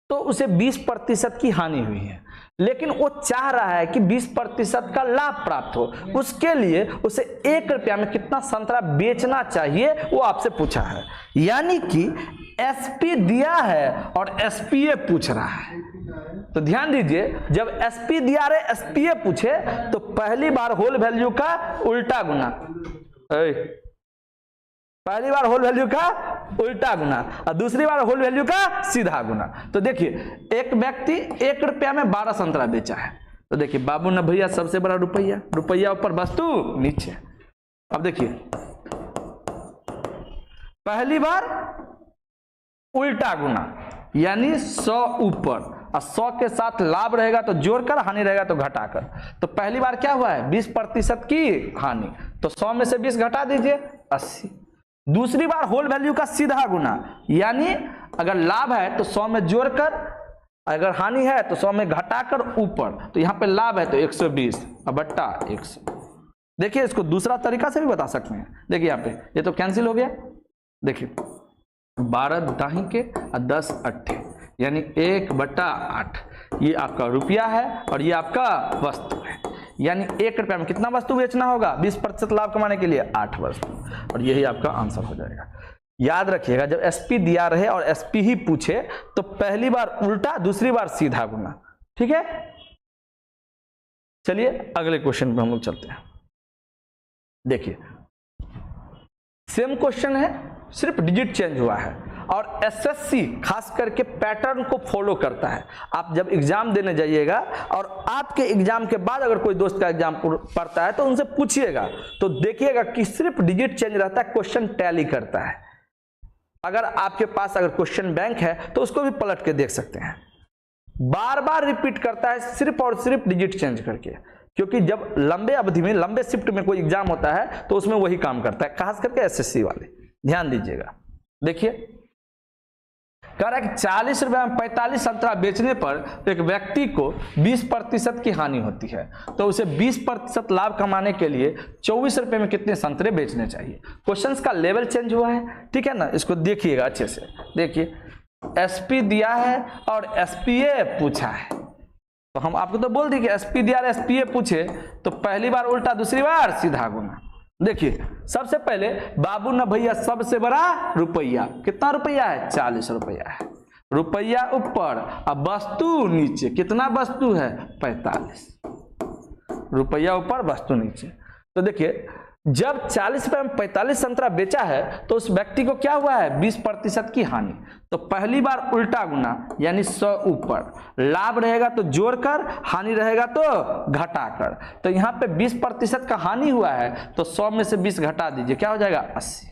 तो उसे 20% की हानि हुई है, लेकिन वो चाह रहा है कि 20% का लाभ प्राप्त हो। उसके लिए उसे 1 रुपया में कितना संतरा बेचना चाहिए वो आपसे पूछा है। यानी कि एसपी दिया है और एसपीए पूछ रहा है। तो ध्यान दीजिए, जब एसपी दिया रहे एसपीए पूछे तो पहली बार होल वैल्यू का उल्टा गुना, पहली बार होल वैल्यू का उल्टा गुना और दूसरी बार होल वैल्यू का सीधा गुना। तो देखिए एक व्यक्ति 1 रुपया में 12 संतरा बेचा है, तो देखिए बाबू न भैया सबसे बड़ा रुपया, रुपया ऊपर वस्तु नीचे। अब देखिए पहली बार उल्टा गुना, यानी 100 ऊपर और 100 के साथ लाभ रहेगा तो जोड़कर, हानि रहेगा तो घटाकर। तो पहली बार क्या हुआ है? 20% की हानि, तो 100 में से 20 घटा दीजिए 80। दूसरी बार होल वैल्यू का सीधा गुना, यानी अगर लाभ है तो 100 में जोड़कर, अगर हानि है तो 100 में घटाकर ऊपर। तो यहाँ पे लाभ है तो 120 बट्टा 100। देखिए इसको दूसरा तरीका से भी बता सकते हैं। देखिए यहाँ पे ये तो कैंसिल हो गया। देखिए 12 दाही के और 10 अट्ठे, यानी 1/8। ये आपका रुपया है और ये आपका वस्तु है। यानी 1 रुपया में कितना वस्तु बेचना होगा 20% लाभ कमाने के लिए? 8 वस्तु। और यही आपका आंसर हो जाएगा। याद रखिएगा, जब एसपी दिया रहे और एसपी ही पूछे तो पहली बार उल्टा, दूसरी बार सीधा गुना। ठीक है, चलिए अगले क्वेश्चन पे हम लोग चलते हैं। देखिए सेम क्वेश्चन है, सिर्फ डिजिट चेंज हुआ है और एसएससी खास करके पैटर्न को फॉलो करता है। आप जब एग्जाम देने जाइएगा और आपके एग्जाम के बाद अगर कोई दोस्त का एग्जाम पढ़ता है तो उनसे पूछिएगा, तो देखिएगा कि सिर्फ डिजिट चेंज रहता है, क्वेश्चन टैली करता है। अगर आपके पास अगर क्वेश्चन बैंक है तो उसको भी पलट के देख सकते हैं। बार बार रिपीट करता है सिर्फ और सिर्फ डिजिट चेंज करके, क्योंकि जब लंबे अवधि में, लंबे शिफ्ट में कोई एग्जाम होता है तो उसमें वही काम करता है, खास करके एसएससी वाले। ध्यान दीजिएगा, देखिए कह रहा है कि 40 रुपये में 45 संतरा बेचने पर एक व्यक्ति को 20% की हानि होती है, तो उसे 20% लाभ कमाने के लिए 24 रुपये में कितने संतरे बेचने चाहिए। क्वेश्चंस का लेवल चेंज हुआ है, ठीक है ना, इसको देखिएगा अच्छे से। देखिए एसपी दिया है और एसपीए पूछा है, तो हम आपको तो बोल दिए कि एसपी दिया और एसपीए पूछे तो पहली बार उल्टा, दूसरी बार सीधा गुना। देखिए सबसे पहले बाबू न भैया सबसे बड़ा रुपया, कितना रुपया है? 40 रुपया है। रुपया ऊपर अब वस्तु नीचे, कितना वस्तु है? 45। रुपया ऊपर वस्तु नीचे। तो देखिए जब 40 रुपए में 45 संतरा बेचा है तो उस व्यक्ति को क्या हुआ है, 20% की हानि। तो पहली बार उल्टा गुना, यानी 100 ऊपर, लाभ रहेगा तो जोड़कर, हानि रहेगा तो घटाकर। तो यहाँ पे 20% का हानि हुआ है तो 100 में से 20 घटा दीजिए, क्या हो जाएगा 80।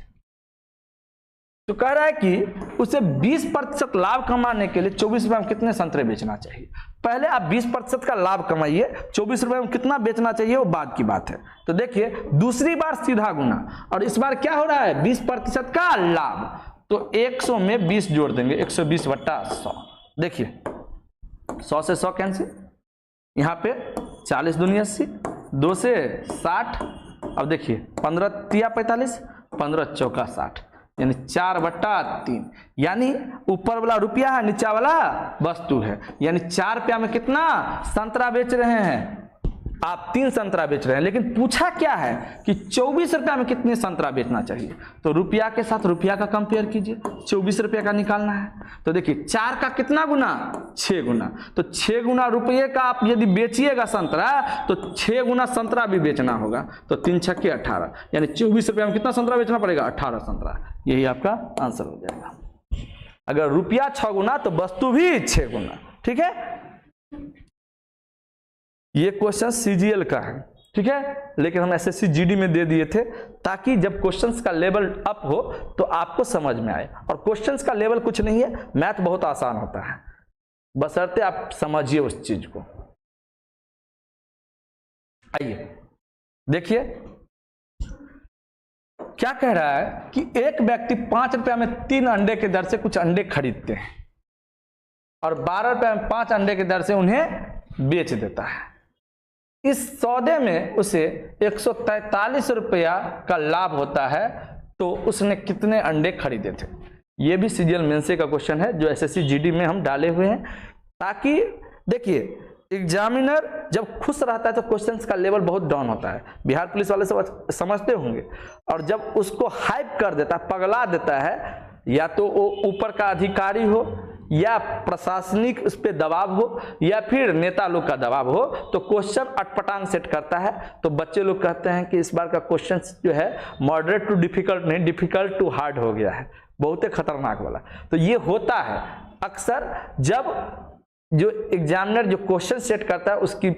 तो कह रहा है कि उसे 20% लाभ कमाने के लिए 24 रुपए में कितने संतरे बेचना चाहिए। पहले आप 20% का लाभ कमाइए, 24 रुपए में कितना बेचना चाहिए वो बाद की बात है। तो देखिए दूसरी बार सीधा गुना, और इस बार क्या हो रहा है, 20% का लाभ, तो 100 में 20 जोड़ देंगे, 120 बट्टा 100। देखिए 100 से 100 कैंसिल, यहाँ पे 40 दूनी 80, 2 से 60, अब देखिए 15 तिया 45, 15 चौका 60, यानी 4/3, यानी ऊपर वाला रुपया है, नीचा वाला वस्तु है। यानी 4 रुपया में कितना संतरा बेच रहे हैं आप, 3 संतरा बेच रहे हैं। लेकिन पूछा क्या है कि 24 रुपया में कितने संतरा बेचना चाहिए। तो रुपया के साथ रुपया का कंपेयर कीजिए, 24 रुपया का निकालना है। तो देखिए 4 का कितना गुना, 6 गुना। तो 6 गुना रुपये का आप यदि बेचिएगा संतरा तो 6 गुना संतरा भी बेचना होगा। तो 3 छक्के 18, यानी 24 रुपया में कितना संतरा बेचना पड़ेगा, 18 संतरा। यही आपका आंसर हो जाएगा। अगर रुपया 6 गुना तो वस्तु भी 6 गुना। ठीक है, ये क्वेश्चन सीजीएल का है, ठीक है, लेकिन हम एसएससी जीडी में दे दिए थे ताकि जब क्वेश्चंस का लेवल अप हो तो आपको समझ में आए। और क्वेश्चंस का लेवल कुछ नहीं है, मैथ बहुत आसान होता है, बशर्ते आप समझिए उस चीज को। आइए देखिए क्या कह रहा है कि एक व्यक्ति 5 रुपया में 3 अंडे के दर से कुछ अंडे खरीदते हैं और 12 रुपया में 5 अंडे के दर से उन्हें बेच देता है। इस सौदे में उसे 143 रुपया का लाभ होता है, तो उसने कितने अंडे खरीदे थे। ये भी सीजीएल मेंस का क्वेश्चन है जो एसएससी जीडी में हम डाले हुए हैं, ताकि देखिए एग्जामिनर जब खुश रहता है तो क्वेश्चंस का लेवल बहुत डाउन होता है। बिहार पुलिस वाले सब समझते होंगे। और जब उसको हाइप कर देता है, पगला देता है, या तो वो ऊपर का अधिकारी हो या प्रशासनिक उस पर दबाव हो या फिर नेता लोग का दबाव हो, तो क्वेश्चन अटपटांग सेट करता है। तो बच्चे लोग कहते हैं कि इस बार का क्वेश्चन जो है मॉडरेट टू डिफिकल्ट नहीं, डिफिकल्ट टू हार्ड हो गया है, बहुत ही खतरनाक वाला। तो ये होता है अक्सर जब जो एग्जामिनर जो क्वेश्चन सेट करता है उसकी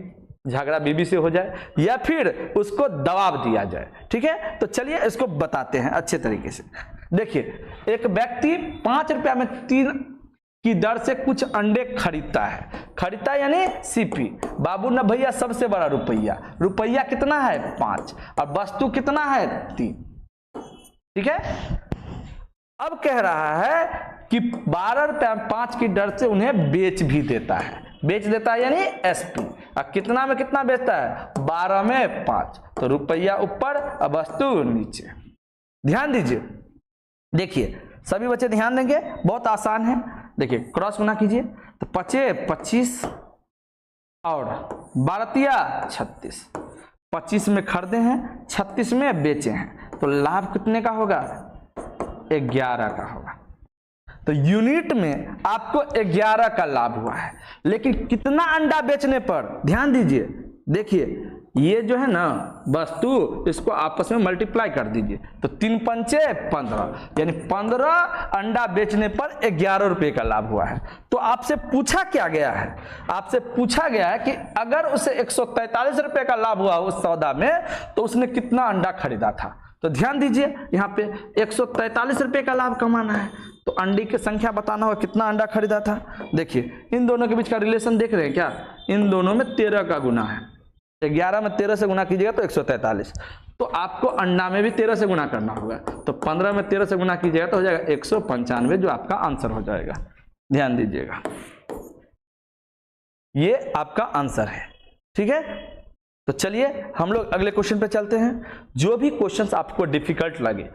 झगड़ा बीबी से हो जाए या फिर उसको दबाव दिया जाए। ठीक है, तो चलिए इसको बताते हैं अच्छे तरीके से। देखिए एक व्यक्ति 5 रुपया में 3 की दर से कुछ अंडे खरीदता है, यानी सीपी। बाबू न भैया सबसे बड़ा रुपया, रुपया कितना है 5 और वस्तु कितना है 3। ठीक है, अब कह रहा है कि 12 रुपया 5 की दर से उन्हें बेच भी देता है, बेच देता है यानी एसपी। और कितना में कितना बेचता है, 12 में 5। तो रुपया ऊपर और वस्तु नीचे। ध्यान दीजिए, देखिए सभी बच्चे ध्यान देंगे, बहुत आसान है। देखिए क्रॉस गुना कीजिए, तो 5 25 और 12 36, 25 में खरीदे हैं, 36 में बेचे हैं, तो लाभ कितने का होगा, 11 का होगा। तो यूनिट में आपको 11 का लाभ हुआ है। लेकिन कितना अंडा बेचने पर, ध्यान दीजिए, देखिए ये जो है ना वस्तु, इसको आपस में मल्टीप्लाई कर दीजिए, तो 3 पंचे 15, यानी 15 अंडा बेचने पर 11 रुपए का लाभ हुआ है। तो आपसे पूछा क्या गया है, आपसे पूछा गया है कि अगर उसे 143 रुपए का लाभ हुआ उस सौदा में, तो उसने कितना अंडा खरीदा था। तो ध्यान दीजिए यहाँ पे 143 रुपए का लाभ कमाना है, तो अंडे की संख्या बताना होगा कितना अंडा खरीदा था। देखिए इन दोनों के बीच का रिलेशन देख रहे हैं क्या, इन दोनों में 13 का गुना है। 11 में 13 से गुना कीजिएगा तो 143, तो आपको अंडा में भी 13 से गुना करना होगा, तो 15 में 13 से गुना कीजिएगा तो हो जाएगा 195, जो आपका आंसर हो जाएगा। ध्यान दीजिएगा, ये आपका आंसर है। ठीक है, तो चलिए हम लोग अगले क्वेश्चन पे चलते हैं। जो भी क्वेश्चंस आपको डिफिकल्ट लगे,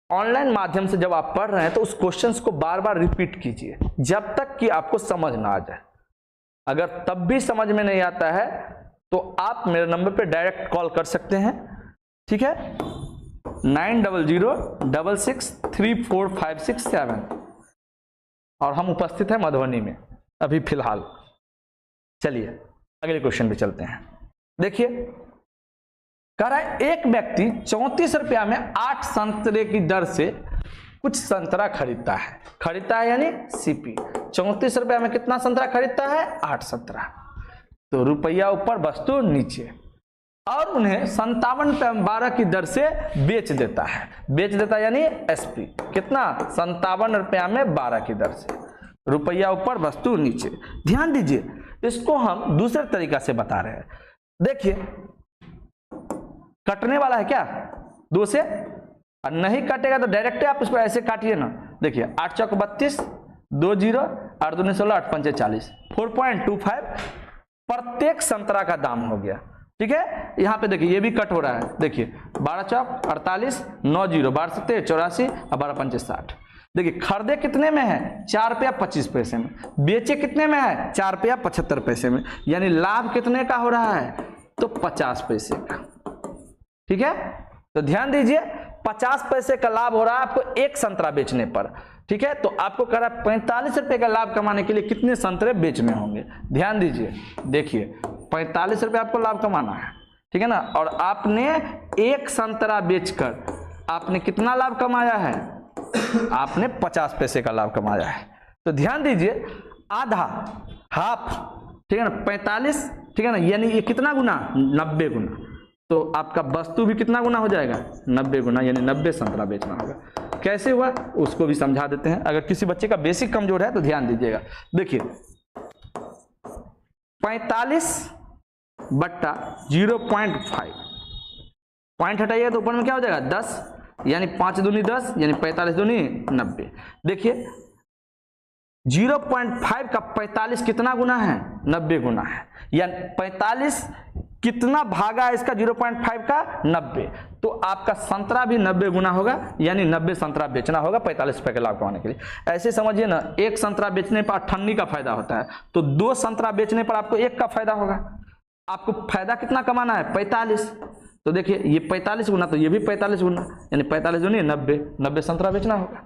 ऑनलाइन माध्यम से जब आप पढ़ रहे हैं तो उस क्वेश्चंस को बार बार रिपीट कीजिए जब तक कि आपको समझ ना आ जाए। अगर तब भी समझ में नहीं आता है तो आप मेरे नंबर पे डायरेक्ट कॉल कर सकते हैं। ठीक है, 9006634567, और हम उपस्थित हैं मधुबनी में अभी फिलहाल। चलिए अगले क्वेश्चन पे चलते हैं। देखिए कह रहा है एक व्यक्ति 34 रुपया में 8 संतरे की दर से कुछ संतरा खरीदता है यानी सीपी। 34 रुपया में कितना संतरा खरीदता है? 8 संतरा। तो रुपया ऊपर वस्तु नीचे, और उन्हें 57 रुपया में 12 की दर से बेच देता है यानी एसपी। कितना? 57 रुपया में 12 की दर से। रुपया ऊपर वस्तु नीचे। ध्यान दीजिए, इसको हम दूसरे तरीका से बता रहे हैं। देखिए, कटने वाला है क्या 2 से? और नहीं कटेगा तो डायरेक्ट आप उसको ऐसे काटिए ना। देखिए 8 चौक 32, 2 0, 8 दूनी 16, 8 पंचे 40, 4.25 प्रत्येक संतरा का दाम हो गया। ठीक है, यहाँ पे देखिए ये भी कट हो रहा है। देखिए 12 चौक 48, 9 0, 12 7 84 और 12 पंचे 60। देखिए खरीदे कितने में है? 4 रुपया 25 पैसे में। बेचे कितने में है? 4 रुपया 75 पैसे में। यानी लाभ कितने का हो रहा है? तो 50 पैसे का। ठीक है, तो ध्यान दीजिए 50 पैसे का लाभ हो रहा है आपको एक संतरा बेचने पर। ठीक है, तो आपको कह रहा है 45 रुपए का लाभ कमाने के लिए कितने संतरे बेचने होंगे। ध्यान दीजिए, देखिए 45 रुपए आपको लाभ कमाना है। ठीक है ना, और आपने एक संतरा बेचकर आपने कितना लाभ कमाया है? आपने 50 पैसे का लाभ कमाया है। तो ध्यान दीजिए आधा, हाफ, ठीक है ना, 45, ठीक है ना, यानी ये कितना गुना? 90 गुना। तो आपका वस्तु भी कितना गुना हो जाएगा? 90 गुना, यानी 90 संतरा बेचना होगा। कैसे हुआ उसको भी समझा देते हैं। अगर किसी बच्चे का बेसिक कमजोर है तो ध्यान दीजिएगा। देखिए 45 बट्टा 0.5, पॉइंट हटाइए तो ऊपर में क्या हो जाएगा? 10, यानी 5 दूनी 10, यानी 45 दूनी 90। देखिए 0.5 का 45 कितना गुना है? 90 गुना है। यानी 45 कितना भागा है इसका 0.5 का? 90। तो आपका संतरा भी 90 गुना होगा, यानी 90 संतरा बेचना होगा 45 रुपए के लाभ कमाने के लिए। ऐसे समझिए ना, एक संतरा बेचने पर 98 का फायदा होता है, तो 2 संतरा बेचने पर आपको 1 का फायदा होगा। आपको फायदा कितना कमाना है? 45। तो देखिए ये 45 गुना, तो ये भी 45 गुना, यानी 45 दूनी 90 संतरा बेचना होगा।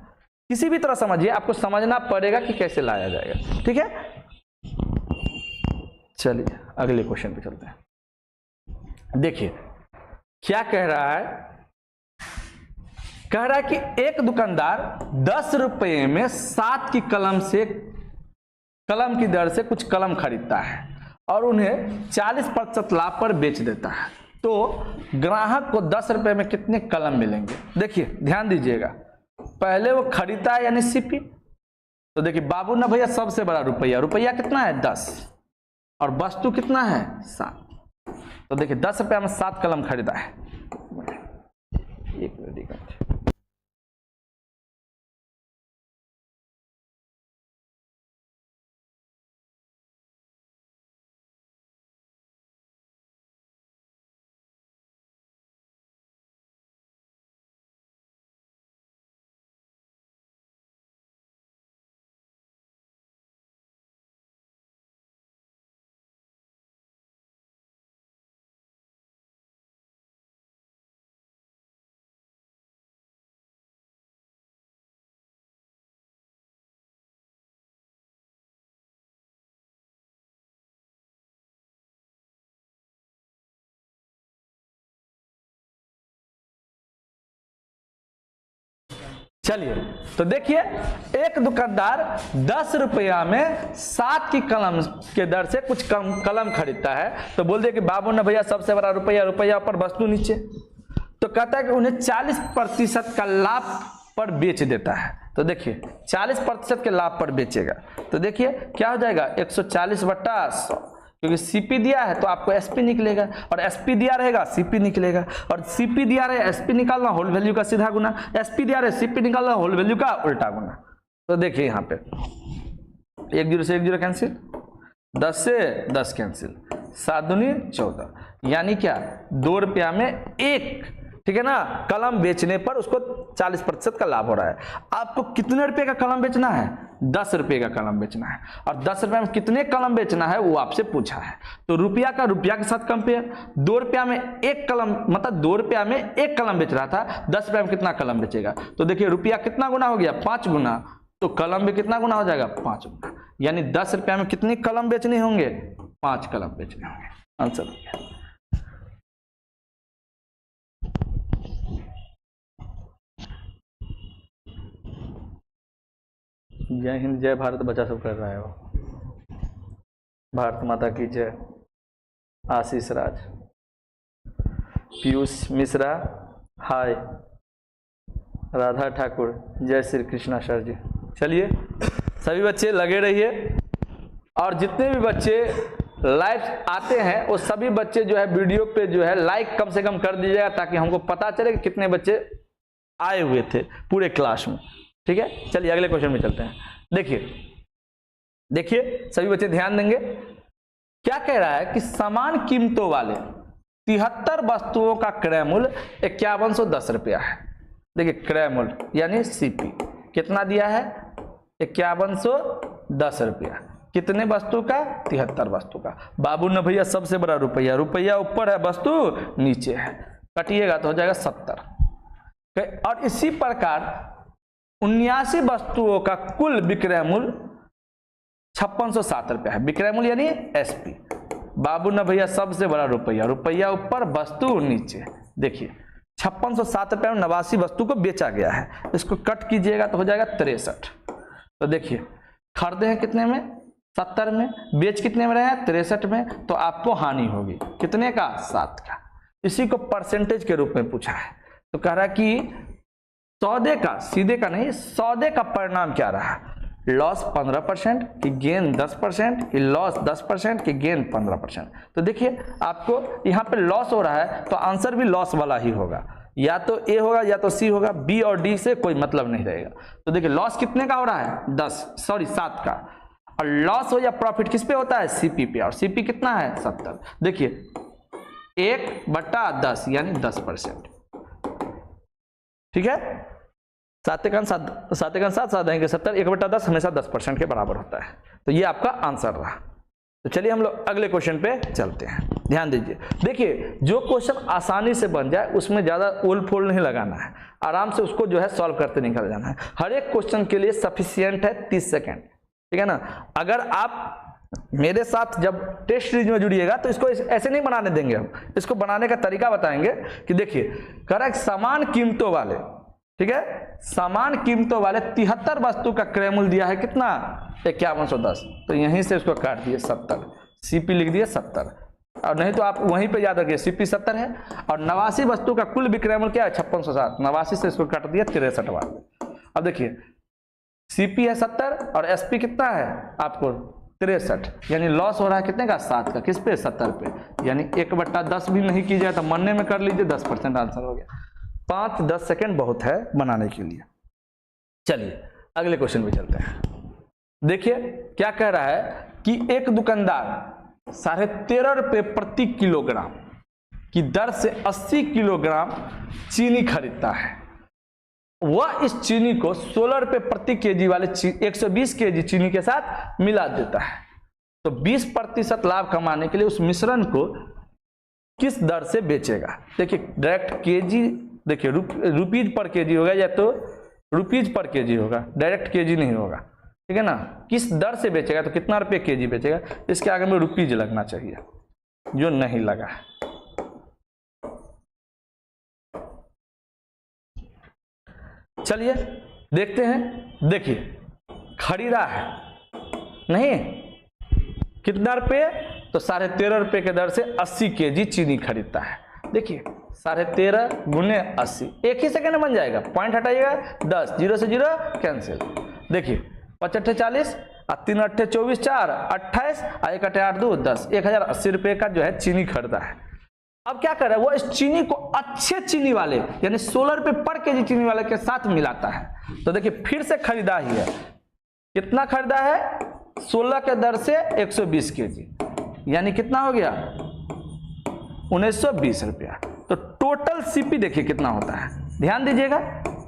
किसी भी तरह समझिए, आपको समझना पड़ेगा कि कैसे लाया जाएगा। ठीक है, चलिए अगले क्वेश्चन पे चलते हैं। देखिए क्या कह रहा है? कह रहा है कि एक दुकानदार 10 रुपये में 7 की कलम की दर से कुछ कलम खरीदता है और उन्हें 40% लाभ पर बेच देता है। तो ग्राहक को 10 रुपये में कितने कलम मिलेंगे? देखिए ध्यान दीजिएगा, पहले वो खरीदता है यानी सीपी। तो देखिए बाबू ना भैया सबसे बड़ा रुपया कितना है? 10, और वस्तु कितना है? 7। तो देखिए 10 रुपया में 7 कलम खरीदा है। एक मिनट, चलिए तो देखिए एक दुकानदार 10 रुपया में 7 की कलम के दर से कुछ कलम खरीदता है। तो बोल दिया कि बाबू ने भैया सबसे बड़ा रुपया पर वस्तु नीचे। तो कहता है कि उन्हें 40% का लाभ पर बेच देता है। तो देखिए 40% के लाभ पर बेचेगा। तो देखिए क्या हो जाएगा? 140/100, क्योंकि सीपी दिया है तो आपको एसपी निकलेगा, और एसपी दिया रहेगा सीपी निकलेगा, और सीपी दिया रहे एसपी निकालना होल वैल्यू का सीधा गुना, एसपी दिया रहे सीपी निकालना होल वैल्यू का उल्टा गुना। तो देखिए यहाँ पे 1 0 से 1 0 कैंसिल, 10 से 10 कैंसिल, 7 दूनी 14, यानी क्या 2 रुपया में 1, ठीक है ना, कलम बेचने पर उसको 40% का लाभ हो रहा है। आपको कितने रुपए का कलम बेचना है? 10 रुपए का कलम बेचना है, और 10 रुपए में कितने कलम बेचना है वो आपसे पूछा है। तो रुपया का रुपया के साथ कंपेयर, 2 रुपया में 1 कलम, मतलब 2 रुपया में 1 कलम बेच रहा था, 10 रुपया में कितना कलम बेचेगा? तो देखिए रुपया कितना गुना हो गया? 5 गुना, तो कलम भी कितना गुना हो जाएगा? 5 गुना, यानी 10 रुपया में कितने कलम बेचने होंगे? 5 कलम बेचने होंगे। आंसर हो गया। जय हिंद जय भारत बच्चा सब कर रहा है वो। भारत माता की जय। आशीष राज, पीयूष मिश्रा हाय, राधा ठाकुर जय श्री कृष्णा सर जी। चलिए सभी बच्चे लगे रहिए, और जितने भी बच्चे लाइव आते हैं वो सभी बच्चे जो है वीडियो पे जो है लाइक कम से कम कर दीजिएगा, ताकि हमको पता चले कि कितने बच्चे आए हुए थे पूरे क्लास में। ठीक है, चलिए अगले क्वेश्चन में चलते हैं। देखिए सभी बच्चे ध्यान देंगे। क्या कह रहा है कि समान कीमतों वाले 73 वस्तुओं का क्रय मूल्य 5110 रुपया है। देखिए क्रय मूल्य यानी सीपी कितना दिया है, 5110 रुपया। कितने वस्तु का, 73 वस्तु का। बाबू ने भैया सबसे बड़ा रुपया, रुपया ऊपर है वस्तु नीचे है, कटिएगा तो हो जाएगा 70। और इसी प्रकार 79 वस्तुओं का कुल विक्रय मूल्य 5607 रुपया है। विक्रय मूल्य यानी एसपी। बाबू ने भैया सबसे बड़ा रुपया, रुपया ऊपर वस्तु नीचे। देखिए 5607 रुपया में 89 वस्तु को बेचा गया है। इसको कट कीजिएगा तो हो जाएगा 63। तो देखिए खरीदे हैं कितने में, 70 में, बेच कितने में रहे हैं, 63 में, तो आपको हानि होगी कितने का, 7 का। इसी को परसेंटेज के रूप में पूछा है। तो कह रहा है कि सौदे का, सीधे का नहीं, सौदे का परिणाम क्या रहा, लॉस 15% कि गेन 10%, कि लॉस 10% कि गेन 15%। तो देखिए आपको यहाँ पे लॉस हो रहा है तो आंसर भी लॉस वाला ही होगा, या तो ए होगा या तो सी होगा, बी और डी से कोई मतलब नहीं रहेगा। तो देखिए लॉस कितने का हो रहा है, 7 का, और लॉस हो या प्रॉफिट किस पे होता है, सीपी पे, और सीपी कितना है, 70। देखिए 1/10 यानी 10%। ठीक है, 7 का 7 देंगे 70, 1/10 हमेशा 10% के बराबर होता है। तो ये आपका आंसर रहा। तो चलिए हम लोग अगले क्वेश्चन पे चलते हैं। ध्यान दीजिए, देखिए जो क्वेश्चन आसानी से बन जाए उसमें ज़्यादा ओल फोल नहीं लगाना है, आराम से उसको जो है सॉल्व करते निकल जाना है। हर एक क्वेश्चन के लिए सफिशियंट है 30 सेकेंड। ठीक है ना। अगर आप मेरे साथ जब टेस्ट सीरीज में जुड़िएगा तो इसको ऐसे नहीं बनाने देंगे, हम इसको बनाने का तरीका बताएंगे। कि देखिए करेक्ट समान कीमतों वाले, ठीक है, समान कीमतों वाले 73 वस्तु का क्रय मूल्य दिया है कितना, 5110। तो यहीं से उसको काट दिए 70, सीपी लिख दिए 70, और नहीं तो आप वहीं पे याद रखिए सीपी 70 है, और 89 वस्तु का कुल विक्रय मूल्य क्या है, 5607। 89 से इसको काट दिया 63 वाले। अब देखिए सीपी है 70 और एसपी कितना है आपको 63, यानी लॉस हो रहा है कितने का, 7 का। किस पे, 70 पे, यानी 1/10 भी नहीं की जाए तो मरने में कर लीजिए, 10% आंसर हो गया। 5-10 सेकेंड बहुत है बनाने के लिए। चलिए अगले क्वेश्चन पे चलते हैं। देखिए क्या कह रहा है कि एक दुकानदार 13.5 रुपये प्रति किलोग्राम की दर से 80 किलोग्राम चीनी खरीदता है। वह इस चीनी को 16 रुपये प्रति केजी वाले 120 केजी चीनी के साथ मिला देता है। तो 20% लाभ कमाने के लिए उस मिश्रण को किस दर से बेचेगा। देखिए डायरेक्ट केजी, देखिए रुपीज पर केजी होगा या तो रुपीज पर केजी होगा, डायरेक्ट केजी नहीं होगा। ठीक है ना। किस दर से बेचेगा, तो कितना रुपये केजी बेचेगा, इसके आगे में रुपीज लगना चाहिए, जो नहीं लगा है। चलिए देखते हैं। देखिए खरीदा है नहीं, कितना रुपये, तो 13.5 रुपये के दर से 80 केजी चीनी खरीदता है। देखिए 13.5 गुने 80, एक ही सेकंड में बन जाएगा। पॉइंट हटाइएगा, 10, 0 से 0 कैंसिल। देखिए 5 8 40 और 3 8 24 4 28 और 1 8 8 2 10, 1080 रुपये का जो है चीनी खरीदा है। अब क्या कर रहा है, वो इस चीनी को अच्छे चीनी वाले यानी 16 रुपये पर केजी चीनी वाले के साथ मिलाता है। तो देखिए फिर से खरीदा ही है, कितना खरीदा है, 16 के दर से 120 केजी, यानी कितना हो गया, 1920 रुपया। तो टोटल सीपी देखिए कितना होता है, ध्यान दीजिएगा,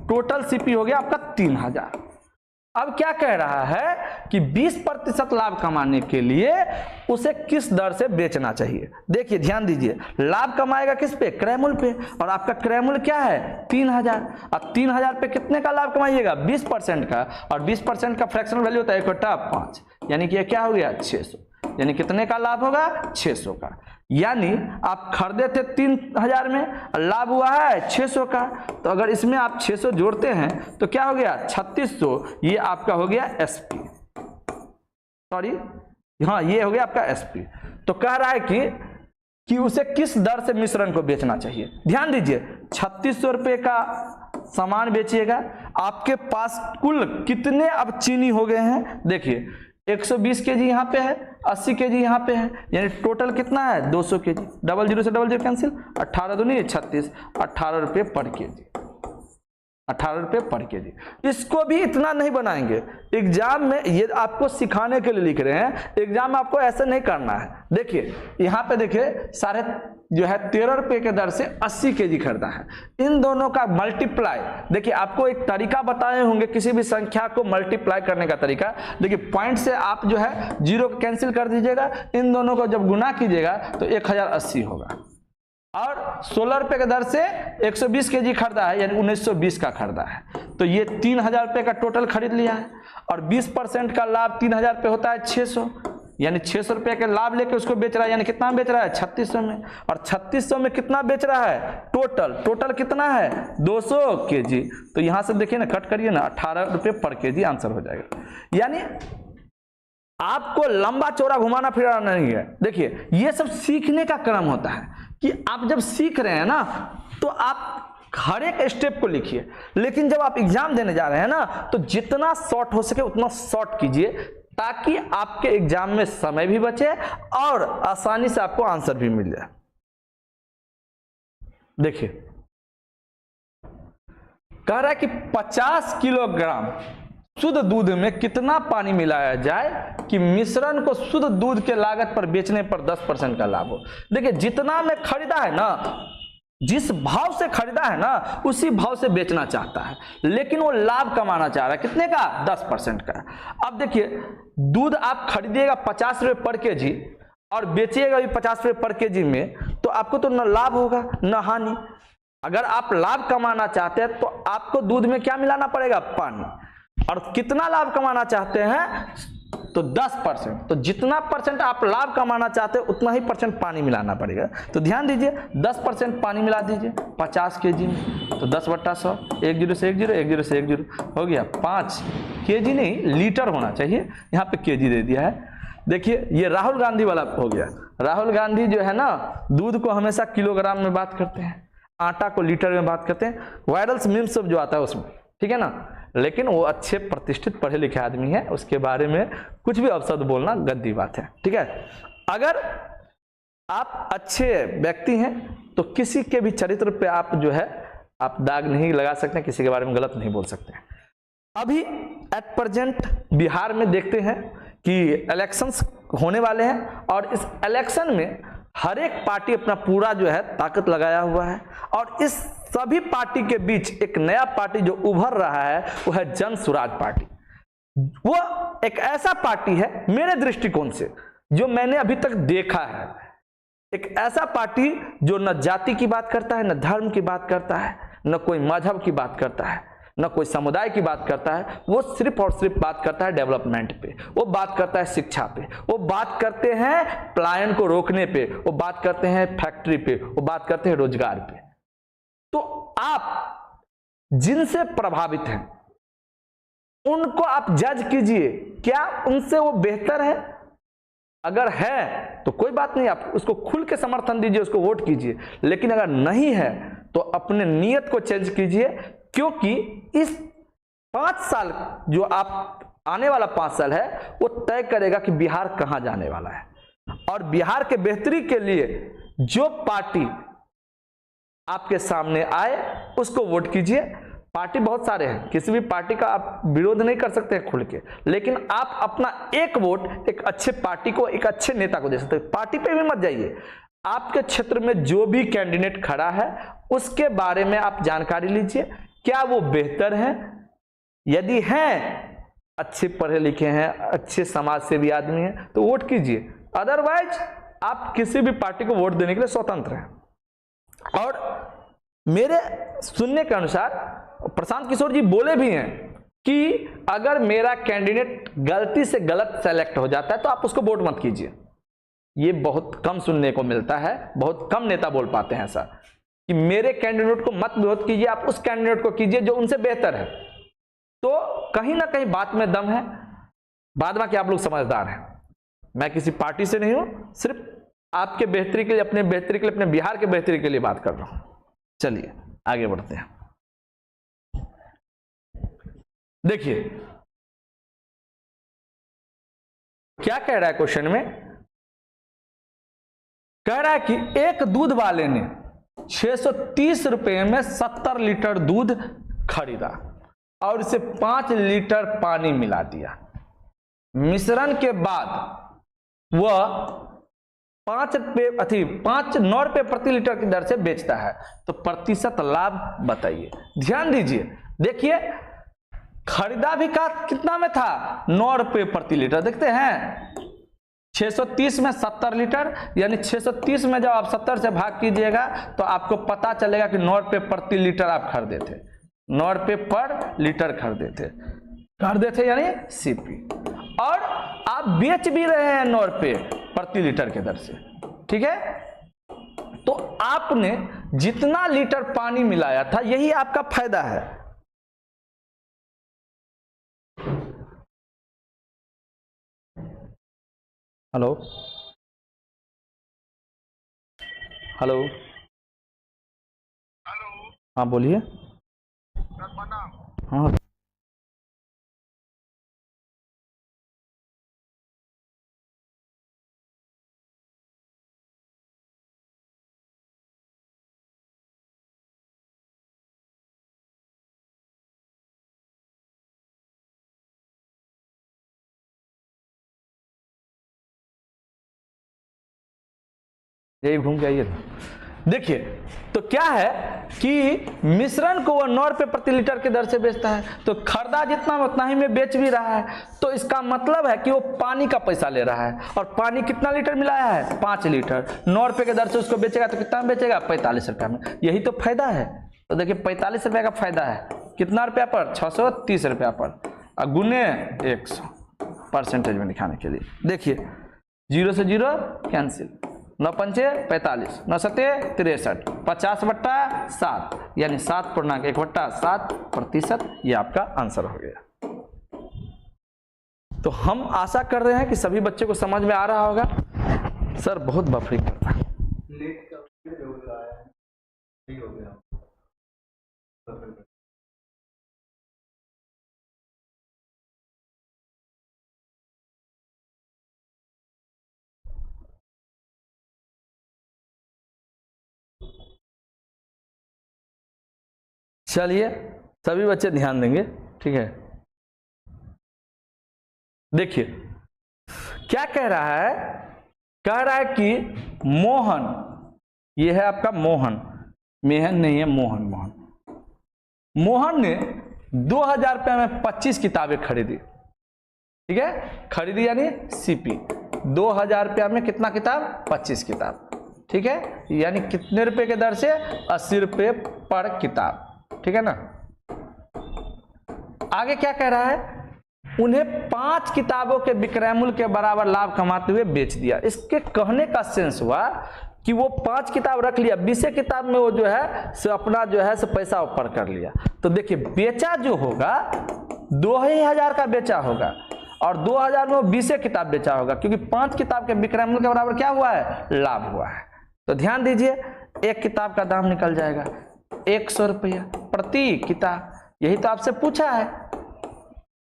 टोटल सीपी हो गया आपका 3000। अब क्या कह रहा है कि 20% लाभ कमाने के लिए उसे किस दर से बेचना चाहिए। देखिए ध्यान दीजिए, लाभ कमाएगा किस पे, क्रय मूल्य पे, और आपका क्रय मूल्य क्या है, 3000। अब 3000 पे कितने का लाभ कमाइएगा, 20% का, और 20% का फ्रैक्शनल वैल्यू होता है 1/5, यानी कि क्या हो गया 600। यानी कितने का लाभ होगा? 600 का। यानी आप खरीदे थे 3000 में, लाभ हुआ है 600 का। तो अगर इसमें आप 600 जोड़ते हैं तो क्या हो गया? 3600। ये आपका हो गया एसपी, सॉरी हाँ ये हो गया आपका एसपी। तो कह रहा है कि उसे किस दर से मिश्रण को बेचना चाहिए। ध्यान दीजिए, 3600 रुपये का सामान बेचिएगा, आपके पास कुल कितने अब चीनी हो गए हैं? देखिए 120 केजी यहाँ पे है, 80 केजी यहाँ पे है, यानी टोटल कितना है? 200 केजी। 00 से 00 कैंसिल, 18 दूनी 36, 18 रुपये पर केजी, 18 रुपये पर केजी। इसको भी इतना नहीं बनाएंगे एग्जाम में, ये आपको सिखाने के लिए लिख रहे हैं, एग्जाम में आपको ऐसा नहीं करना है। देखिए यहाँ पे देखिए 13.5 रुपये के दर से 80 केजी खरीदा है। इन दोनों का मल्टीप्लाई, देखिए आपको एक तरीका बताए होंगे किसी भी संख्या को मल्टीप्लाई करने का तरीका। देखिए पॉइंट से आप जो है 0 को कैंसिल कर दीजिएगा, इन दोनों को जब गुना कीजिएगा तो 1080 होगा। और 16 रुपये के दर से 120 केजी खरीदा है, यानी 1920 का खरीदा है। तो ये 3000 रुपये का टोटल खरीद लिया है। और 20% का लाभ 3000 रुपये होता है 600, यानी 600 रुपये के लाभ लेके उसको बेच रहा है, यानी कितना बेच रहा है? 3600 में। और 3600 में कितना बेच रहा है? टोटल कितना है? 200 केजी। तो यहाँ से देखिए ना, कट करिए ना, 18 रुपये पर केजी आंसर हो जाएगा। यानी आपको लंबा चौड़ा घुमाना फिराना नहीं है। देखिए ये सब सीखने का क्रम होता है कि आप जब सीख रहे हैं ना तो आप हर एक स्टेप को लिखिए, लेकिन जब आप एग्जाम देने जा रहे हैं ना तो जितना शॉर्ट हो सके उतना शॉर्ट कीजिए, ताकि आपके एग्जाम में समय भी बचे और आसानी से आपको आंसर भी मिल जाए। देखिए कह रहा है कि 50 किलोग्राम शुद्ध दूध में कितना पानी मिलाया जाए कि मिश्रण को शुद्ध दूध के लागत पर बेचने पर 10% का लाभ हो। देखिए जितना में खरीदा है ना, जिस भाव से खरीदा है ना उसी भाव से बेचना चाहता है, लेकिन वो लाभ कमाना चाह रहा है। कितने का? 10% का। अब देखिए दूध आप खरीदिएगा 50 रुपये पर केजी और बेचिएगा भी 50 रुपये पर केजी में, तो आपको तो न लाभ होगा न हानि। अगर आप लाभ कमाना चाहते हैं तो आपको दूध में क्या मिलाना पड़ेगा? पानी। और कितना लाभ कमाना चाहते हैं? तो 10%। तो जितना परसेंट आप लाभ कमाना चाहते हैं उतना ही परसेंट पानी मिलाना पड़ेगा। तो ध्यान दीजिए 10% पानी मिला दीजिए 50 केजी में, तो 10/100, 10 से 10, 10 से 10 हो गया 5 केजी, नहीं लीटर होना चाहिए, यहाँ पे केजी दे दिया है। देखिए ये राहुल गांधी वाला हो गया। राहुल गांधी जो है ना दूध को हमेशा किलोग्राम में बात करते हैं, आटा को लीटर में बात करते हैं, वायरल्स मीम्स सब जो आता है उसमें, ठीक है ना। लेकिन वो अच्छे प्रतिष्ठित पढ़े लिखे आदमी है, उसके बारे में कुछ भी अपशब्द बोलना गंदी बात है, ठीक है। अगर आप अच्छे व्यक्ति हैं तो किसी के भी चरित्र पे आप जो है आप दाग नहीं लगा सकते, किसी के बारे में गलत नहीं बोल सकते। अभी एट प्रेजेंट बिहार में देखते हैं कि इलेक्शंस होने वाले हैं और इस इलेक्शन में हर एक पार्टी अपना पूरा जो है ताकत लगाया हुआ है, और इस सभी पार्टी के बीच एक नया पार्टी जो उभर रहा है वो है जन स्वराज पार्टी। वो एक ऐसा पार्टी है मेरे दृष्टिकोण से जो मैंने अभी तक देखा है, एक ऐसा पार्टी जो न जाति की बात करता है, न धर्म की बात करता है, न कोई मजहब की बात करता है, न कोई समुदाय की बात करता है। वो सिर्फ और सिर्फ बात करता है डेवलपमेंट पे, वो बात करता है शिक्षा पे, वो बात करते हैं पलायन को रोकने पे, वो बात करते हैं फैक्ट्री पे, वो बात करते हैं रोजगार पे। तो आप जिनसे प्रभावित हैं उनको आप जज कीजिए, क्या उनसे वो बेहतर है? अगर है तो कोई बात नहीं, आप उसको खुल के समर्थन दीजिए, उसको वोट कीजिए। लेकिन अगर नहीं है तो अपने नियत को चेंज कीजिए, क्योंकि इस 5 साल जो आप आने वाला 5 साल है वो तय करेगा कि बिहार कहां जाने वाला है। और बिहार के बेहतरी के लिए जो पार्टी आपके सामने आए उसको वोट कीजिए। पार्टी बहुत सारे हैं, किसी भी पार्टी का आप विरोध नहीं कर सकते हैं खुल के, लेकिन आप अपना एक वोट एक अच्छे पार्टी को, एक अच्छे नेता को दे सकते हैं। पार्टी पे भी मत जाइए, आपके क्षेत्र में जो भी कैंडिडेट खड़ा है उसके बारे में आप जानकारी लीजिए, क्या वो बेहतर है। यदि हैं, अच्छे पढ़े लिखे हैं, अच्छे समाज सेवी आदमी हैं तो वोट कीजिए, अदरवाइज आप किसी भी पार्टी को वोट देने के लिए स्वतंत्र हैं। और मेरे सुनने के अनुसार प्रशांत किशोर जी बोले भी हैं कि अगर मेरा कैंडिडेट गलती से गलत सेलेक्ट हो जाता है तो आप उसको वोट मत कीजिए। ये बहुत कम सुनने को मिलता है, बहुत कम नेता बोल पाते हैं ऐसा कि मेरे कैंडिडेट को मत विरोध कीजिए, आप उस कैंडिडेट को कीजिए जो उनसे बेहतर है। तो कहीं ना कहीं बात में दम है, बाद में कि आप लोग समझदार हैं। मैं किसी पार्टी से नहीं हूं, सिर्फ आपके बेहतरी के लिए, अपने बेहतरी के लिए, अपने बिहार के बेहतरी के लिए बात कर रहा हूं। चलिए आगे बढ़ते हैं। देखिए क्या कह रहा है क्वेश्चन में, कह रहा है कि एक दूध वाले ने 630 रुपए में 70 लीटर दूध खरीदा और इसे 5 लीटर पानी मिला दिया। मिश्रण के बाद वह 9 रुपए प्रति लीटर की दर से बेचता है, तो प्रतिशत लाभ बताइए। ध्यान दीजिए, देखिए खरीदा भी का कितना में था, 9 रुपए प्रति लीटर। देखते हैं 630 में 70 लीटर, यानी 630 में जब आप 70 से भाग कीजिएगा तो आपको पता चलेगा कि 9 रुपए प्रति लीटर आप खरीदे थे, 9 रुपए पर लीटर खरीदे थे यानी सीपी, और आप बेच भी रहे हैं 9 रुपए प्रति लीटर के दर से। ठीक है, तो आपने जितना लीटर पानी मिलाया था यही आपका फायदा है। हेलो हेलो हाँ बोलिए। हाँ यही घूम के आइए। देखिए तो क्या है कि मिश्रण को वह 9 रुपए प्रति लीटर की दर से बेचता है, तो खरीदा जितना उतना ही में बेच भी रहा है, तो इसका मतलब है कि वो पानी का पैसा ले रहा है। और पानी कितना लीटर मिलाया है, 5 लीटर। 9 रुपए की दर से उसको बेचेगा तो कितना में बेचेगा, 45 रुपया में। यही तो फायदा है। तो देखिए 45 रुपया का फायदा है, कितना रुपया पर, 630 रुपया पर, और गुने 100 परसेंटेज में दिखाने के लिए। देखिए 0 से 0 कैंसिल, 9 पंचे 45, 9 सत्ते 63, 50/7 यानी 7.1/7%। ये आपका आंसर हो गया। तो हम आशा कर रहे हैं कि सभी बच्चे को समझ में आ रहा होगा। सर बहुत बफरिंग करता है। चलिए सभी बच्चे ध्यान देंगे, ठीक है। देखिए क्या कह रहा है, कह रहा है कि मोहन, ये है आपका मोहन, मेहन नहीं है, मोहन मोहन ने 2000 रुपये में 25 किताबें खरीदी। ठीक है, खरीदी यानी सीपी। 2000 रुपया में कितना किताब, 25 किताब। ठीक है, यानी कितने रुपए के दर से, 80 रुपये पर किताब। ठीक है ना। आगे क्या कह रहा है, उन्हें 5 किताबों के विक्रय मूल्य के बराबर लाभ कमाते हुए बेच दिया। इसके कहने का सेंस हुआ कि वो 5 किताब रख लिया, 20 किताब में वो जो है से अपना जो है से पैसा ऊपर कर लिया। तो देखिए बेचा जो होगा 2000 का बेचा होगा, और 2000 में वो 20 किताब बेचा होगा, क्योंकि 5 किताब के विक्रय मूल्य के बराबर क्या हुआ है, लाभ हुआ है। तो ध्यान दीजिए, एक किताब का दाम निकल जाएगा 100 रुपया प्रति किताब। यही तो आपसे पूछा है,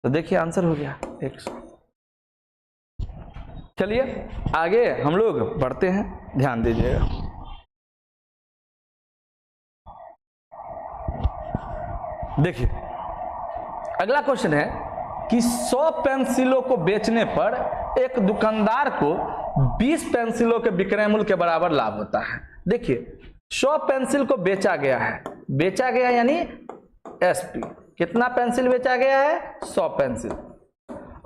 तो देखिए आंसर हो गया 100। चलिए आगे हम लोग बढ़ते हैं, ध्यान दीजिएगा। देखिए अगला क्वेश्चन है कि 100 पेंसिलों को बेचने पर एक दुकानदार को 20 पेंसिलों के विक्रय मूल्य के बराबर लाभ होता है। देखिए 100 पेंसिल को बेचा गया है, बेचा गया यानी एसपी। कितना पेंसिल बेचा गया है, 100 पेंसिल।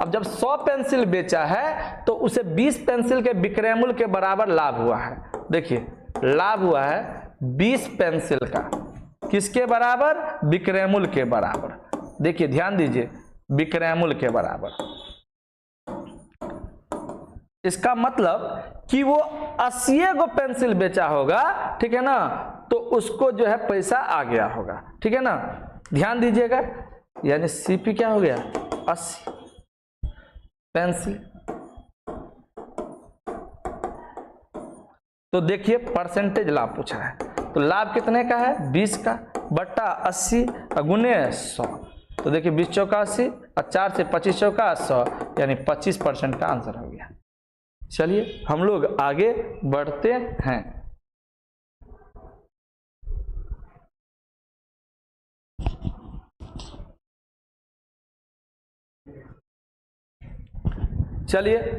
अब जब 100 पेंसिल बेचा है तो उसे 20 पेंसिल के विक्रय मूल्य के बराबर लाभ हुआ है। देखिए लाभ हुआ है 20 पेंसिल का, किसके बराबर, विक्रय मूल्य के बराबर। देखिए ध्यान दीजिए, विक्रय मूल्य के बराबर। इसका मतलब कि वो 80 गो पेंसिल बेचा होगा, ठीक है ना, तो उसको जो है पैसा आ गया होगा, ठीक है ना। ध्यान दीजिएगा, यानी सीपी क्या हो गया, 80 पेंसिल। तो देखिए परसेंटेज लाभ पूछा है, तो लाभ कितने का है, 20 का बट्टा 80 गुने 100। तो देखिए 20 चौका 80 और 4 से 25 चौका 100, यानी 25% का आंसर हो गया। चलिए हम लोग आगे बढ़ते हैं। चलिए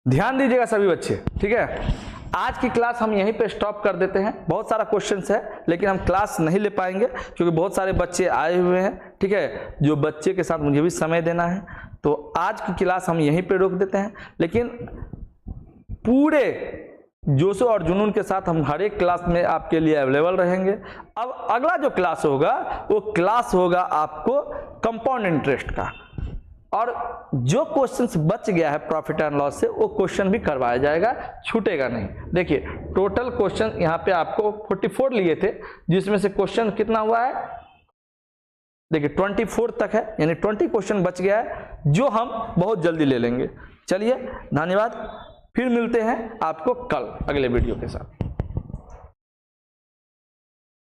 ध्यान दीजिएगा सभी बच्चे, ठीक है। आज की क्लास हम यहीं पे स्टॉप कर देते हैं। बहुत सारा क्वेश्चंस है लेकिन हम क्लास नहीं ले पाएंगे क्योंकि बहुत सारे बच्चे आए हुए हैं, ठीक है। जो बच्चे के साथ मुझे भी समय देना है, तो आज की क्लास हम यहीं पे रोक देते हैं। लेकिन पूरे जोश और जुनून के साथ हम हर एक क्लास में आपके लिए अवेलेबल रहेंगे। अब अगला जो क्लास होगा वो क्लास होगा आपको कंपाउंड इंटरेस्ट का, और जो क्वेश्चंस बच गया है प्रॉफिट एंड लॉस से वो क्वेश्चन भी करवाया जाएगा, छूटेगा नहीं। देखिए टोटल क्वेश्चन यहाँ पे आपको 44 लिए थे, जिसमें से क्वेश्चन कितना हुआ है, देखिए 24 तक है, यानी 20 क्वेश्चन बच गया है जो हम बहुत जल्दी ले लेंगे। चलिए धन्यवाद, फिर मिलते हैं आपको कल अगले वीडियो के साथ।